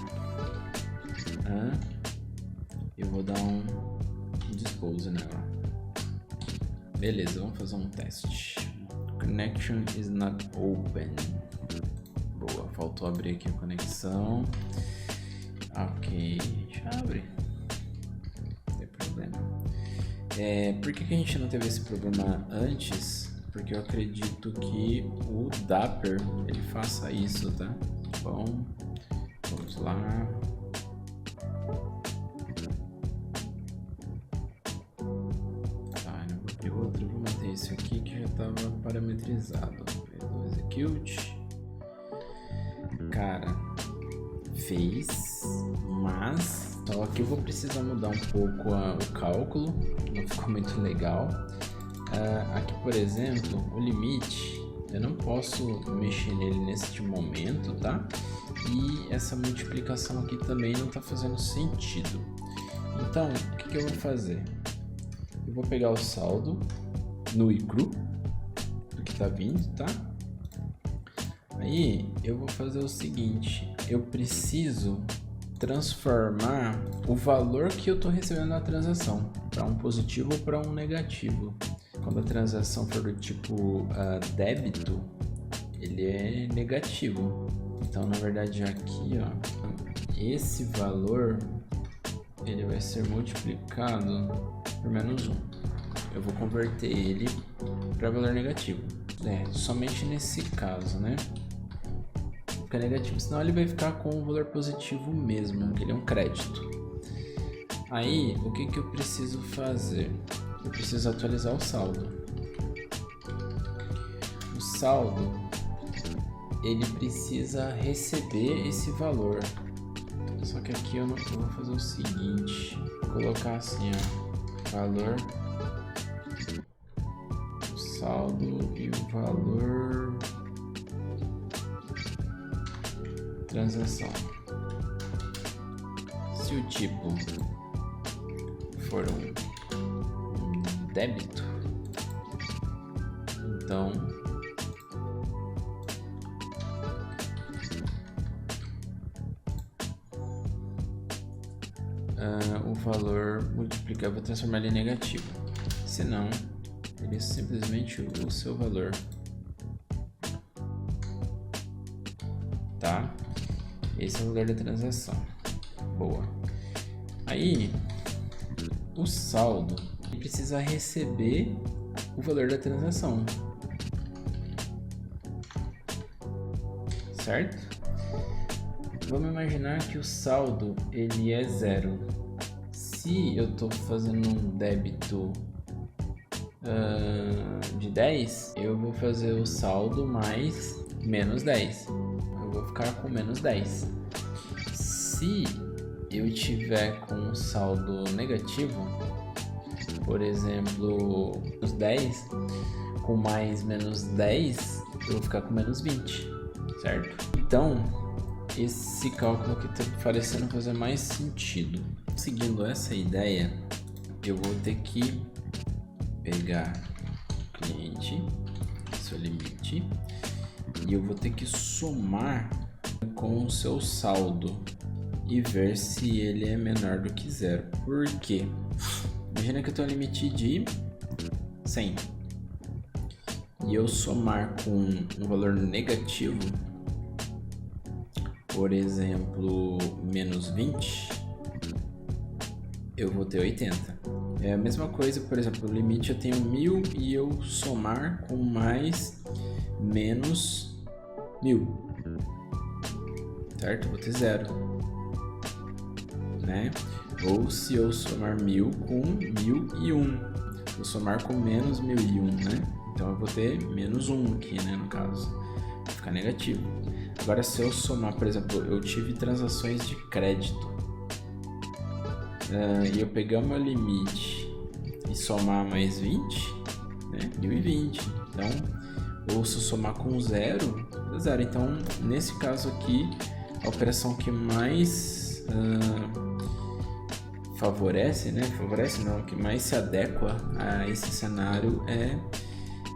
Eu vou dar um dispose nela. Beleza, vamos fazer um teste. Connection is not open. Boa, faltou abrir aqui a conexão. Ok, já abre. Não tem problema. Por que a gente não teve esse problema antes? Porque eu acredito que o Dapper ele faça isso, tá? Bom, vamos lá. Tá, não vou abrir outro, vou manter esse aqui que já estava parametrizado. Execute. Cara, fez, mas só que eu vou precisar mudar um pouco o cálculo, não ficou muito legal. Aqui, por exemplo, o limite, eu não posso mexer nele neste momento, tá? E essa multiplicação aqui também não está fazendo sentido. Então, o que eu vou fazer? Eu vou pegar o saldo nu e cru do que está vindo, tá? Aí eu vou fazer o seguinte: eu preciso transformar o valor que eu estou recebendo na transação para um positivo ou para um negativo. Quando a transação for do tipo débito, ele é negativo. Então, na verdade, aqui, ó, esse valor ele vai ser multiplicado por -1. Eu vou converter ele para valor negativo. Somente nesse caso, né? Fica negativo, senão ele vai ficar com o valor positivo mesmo, ele é um crédito. Aí, o que eu preciso fazer? Eu preciso atualizar o saldo. O saldo, ele precisa receber esse valor. Só que aqui eu vou fazer o seguinte: vou colocar assim, ó, valor, o saldo e o valor transação. Se o tipo for um débito, então o valor multiplicado, vou transformar ele em negativo, senão ele é simplesmente o seu valor, tá? Esse é o valor da transação. Boa. Aí o saldo precisa receber o valor da transação, certo? Vamos imaginar que o saldo ele é 0. Se Se eu tô fazendo um débito de 10, eu vou fazer o saldo mais menos 10. Eu vou ficar com menos 10. Se eu tiver com um saldo negativo, por exemplo, os 10, com mais menos 10, eu vou ficar com menos 20, certo? Então, esse cálculo aqui está parecendo fazer mais sentido. Seguindo essa ideia, eu vou ter que pegar o cliente, seu limite, e eu vou ter que somar com o seu saldo e ver se ele é menor do que zero. Por quê? Imagina que eu tenho um limite de 100 e eu somar com um valor negativo, por exemplo, menos 20, eu vou ter 80. É a mesma coisa, por exemplo, o limite eu tenho 1000 e eu somar com mais menos 1000, certo? Eu vou ter 0, né? Ou se eu somar 1000 com 1001, vou somar com menos 1001, né? Então eu vou ter menos 1 aqui, né, no caso, vai ficar negativo. Agora, se eu somar, por exemplo, eu tive transações de crédito, e eu pegar o meu limite e somar mais 20, né, 1020. Então, ou se eu somar com 0, dá 0. Então, nesse caso aqui, a operação que mais favorece, né? Favorece não, que mais se adequa a esse cenário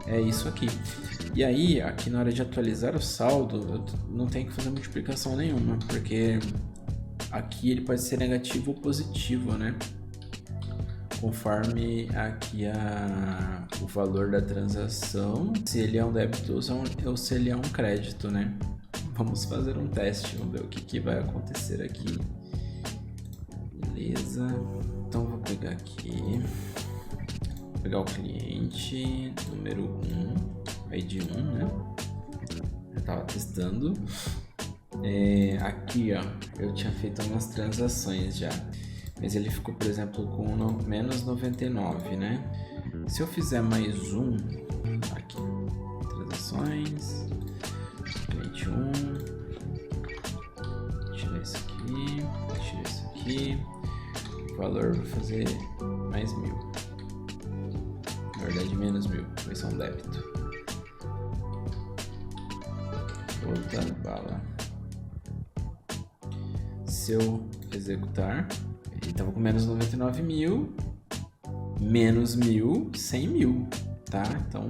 é isso aqui. E aí, aqui na hora de atualizar o saldo, eu não tenho que fazer multiplicação nenhuma, porque aqui ele pode ser negativo ou positivo, né? Conforme aqui o valor da transação, se ele é um débito ou se ele é um crédito, né? Vamos fazer um teste, vamos ver o que vai acontecer aqui. Beleza, então vou pegar aqui, vou pegar o cliente número 1, ID 1, né? Eu tava testando. Aqui, ó, eu tinha feito umas transações já, mas ele ficou, por exemplo, com menos 99, né? Se eu fizer mais um, aqui, transações, cliente 1, tirar isso aqui, tirar isso aqui, o valor vou fazer mais 1000, na verdade menos 1000, vai ser um débito. Outra bala. Se eu executar, ele estava com menos 99.000, menos 1000, 100.000, tá? Então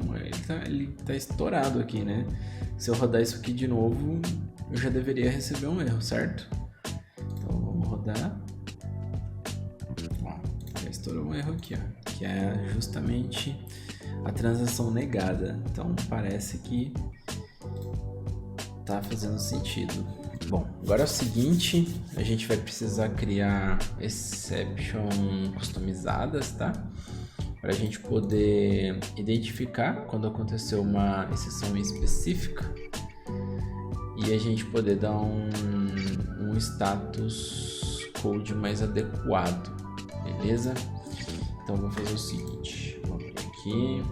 ele tá estourado aqui, né? Se eu rodar isso aqui de novo, eu já deveria receber um erro, certo? Então vamos rodar. Ó, já estourou um erro aqui, ó, que é justamente a transação negada. Então parece que tá fazendo sentido. Bom, agora é o seguinte, a gente vai precisar criar exception customizadas, tá? Para a gente poder identificar quando aconteceu uma exceção específica e a gente poder dar um status code mais adequado, beleza? Então vamos fazer o seguinte, vou abrir aqui,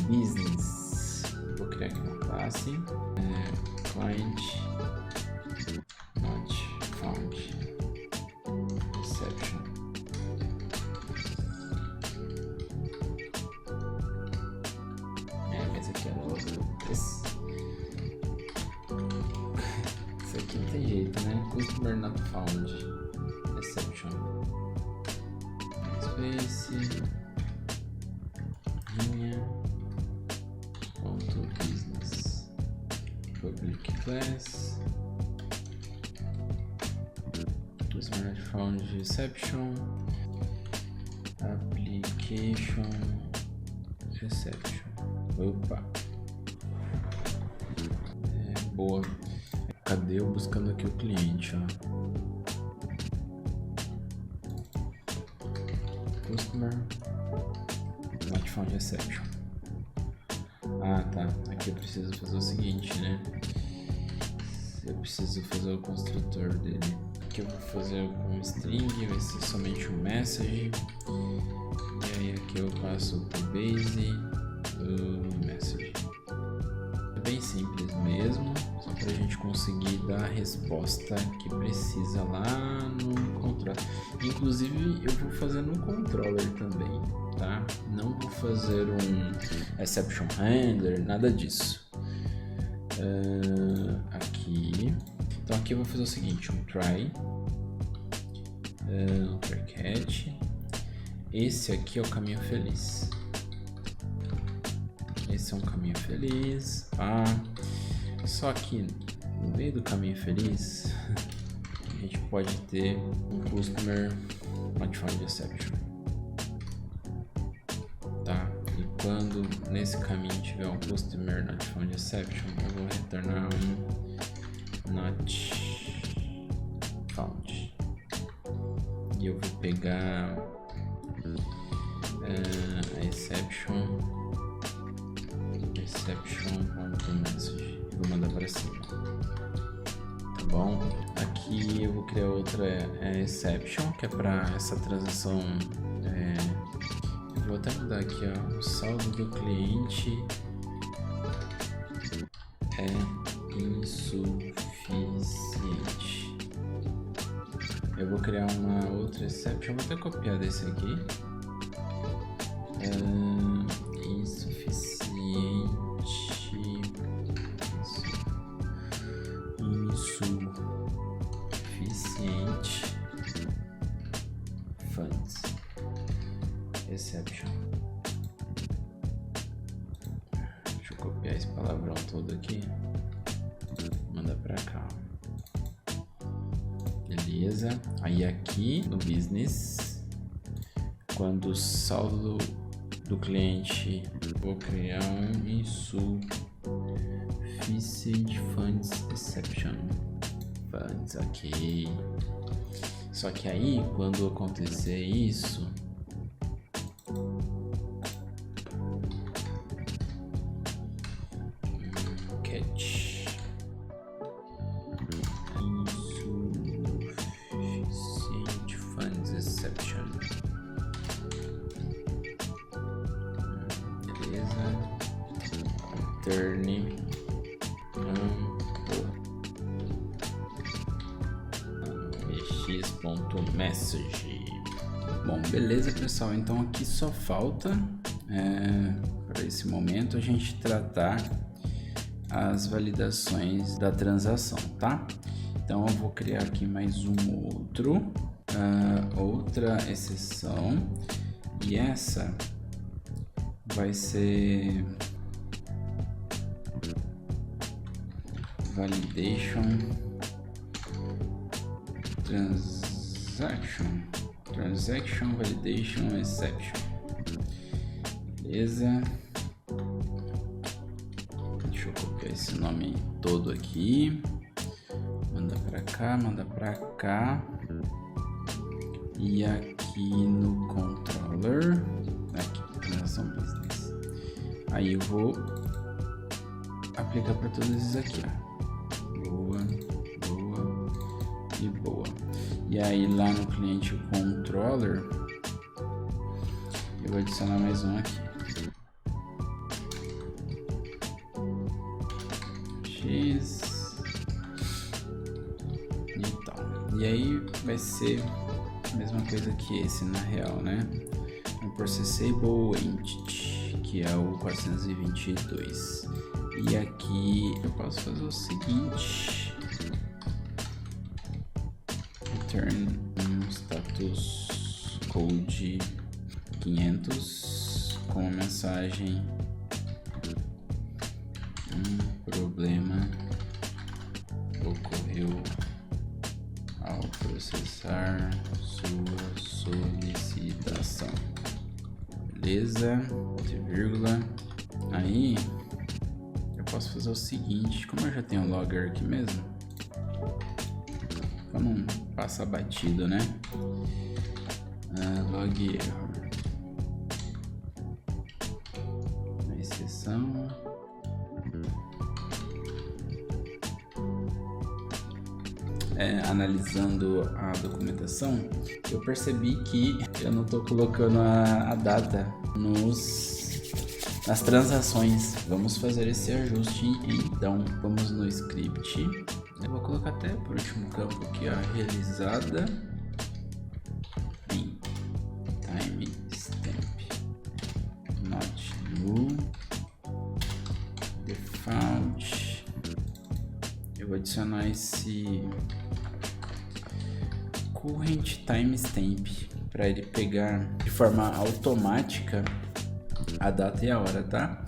business, vou criar aqui uma classe, client not found exception. Mas aqui é no esse aqui não tem jeito, né? Customer not found exception. Space linha ponto business public class customer not found exception application exception. Opa, boa. Cadê eu buscando aqui o cliente, ó? Customer not found exception. Ah, tá. Aqui eu preciso fazer o seguinte, né? Eu preciso fazer o construtor dele. aqui eu vou fazer um string, vai ser somente um message. E aí aqui eu passo o base do message. É bem simples mesmo, só para a gente conseguir dar a resposta que precisa lá no controller. Inclusive eu vou fazer no controller também, tá? Não vou fazer um exception handler, nada disso. Aqui, então aqui eu vou fazer o seguinte, um try, um try catch. Esse aqui é o caminho feliz. Esse é um caminho feliz, tá? Só que no meio do caminho feliz a gente pode ter um customer not found exception, tá? E quando nesse caminho tiver um customer not found exception, eu vou retornar um not found. E eu vou pegar a exception.message e vou mandar para cima, tá bom? Aqui eu vou criar outra exception, que é para essa transação. Eu vou até mudar aqui, ó, o saldo do cliente é insuficiente. Eu vou criar uma outra exception, vou até copiar desse aqui. Insuficiente funds exception. Deixa eu copiar esse palavrão todo aqui, manda pra cá, beleza. Aí aqui no business, quando o saldo do cliente, vou criar um insufficient funds exception. Funds, ok. Só que aí, quando acontecer isso, catch insufficient funds exception. Return x.message. Bom, beleza pessoal, então aqui só falta para esse momento a gente tratar as validações da transação, tá? Então eu vou criar aqui mais um outra exceção, e essa vai ser validation transaction validation exception, beleza. Deixa eu copiar esse nome todo aqui, manda pra cá, e aqui no controller, aqui transação business, aí eu vou aplicar para todos esses aqui, ó. Boa e boa. E aí lá no cliente controller eu vou adicionar mais um aqui, x e tal. E aí vai ser a mesma coisa que esse na real, né? Um processable entity, que é o 422. E aqui eu posso fazer o seguinte: return um status code 500 com a mensagem problema ocorreu ao processar sua solicitação, beleza, vírgula. Aí eu posso fazer o seguinte, como eu já tenho o logger aqui mesmo, pra não passar batido, né? Log error, na exceção, analisando a documentação, eu percebi que eu não estou colocando a data nas transações. Vamos fazer esse ajuste então. Vamos no script. Eu vou colocar até por último campo aqui a realizada em timestamp not new default. Eu vou adicionar esse current timestamp para ele pegar de forma automática a data e a hora, tá?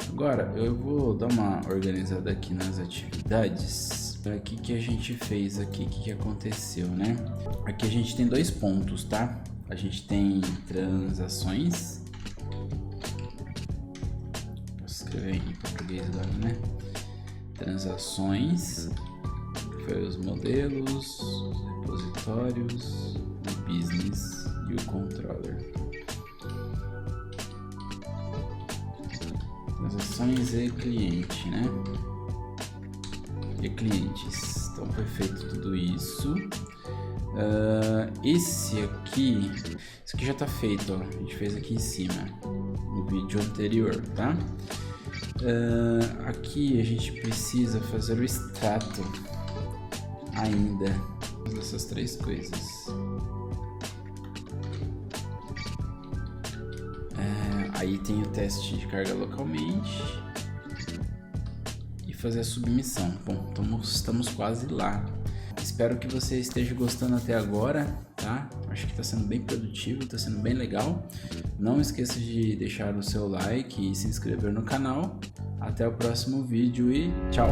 Agora eu vou dar uma organizada aqui nas atividades. O que a gente fez aqui, o que aconteceu, né? Aqui a gente tem 2 pontos, tá? A gente tem transações. Posso escrever em português agora, né? Transações, foi os modelos, os repositórios, o business e o controller. Transações e cliente, né? E clientes. Então foi feito tudo isso. Esse aqui já tá feito, ó. A gente fez aqui em cima no vídeo anterior, tá? Aqui a gente precisa fazer o extrato ainda dessas 3 coisas. Aí tem o teste de carga localmente e fazer a submissão. Bom, estamos quase lá. Espero que você esteja gostando até agora, tá? Acho que está sendo bem produtivo, está sendo bem legal. Não esqueça de deixar o seu like e se inscrever no canal. Até o próximo vídeo e tchau!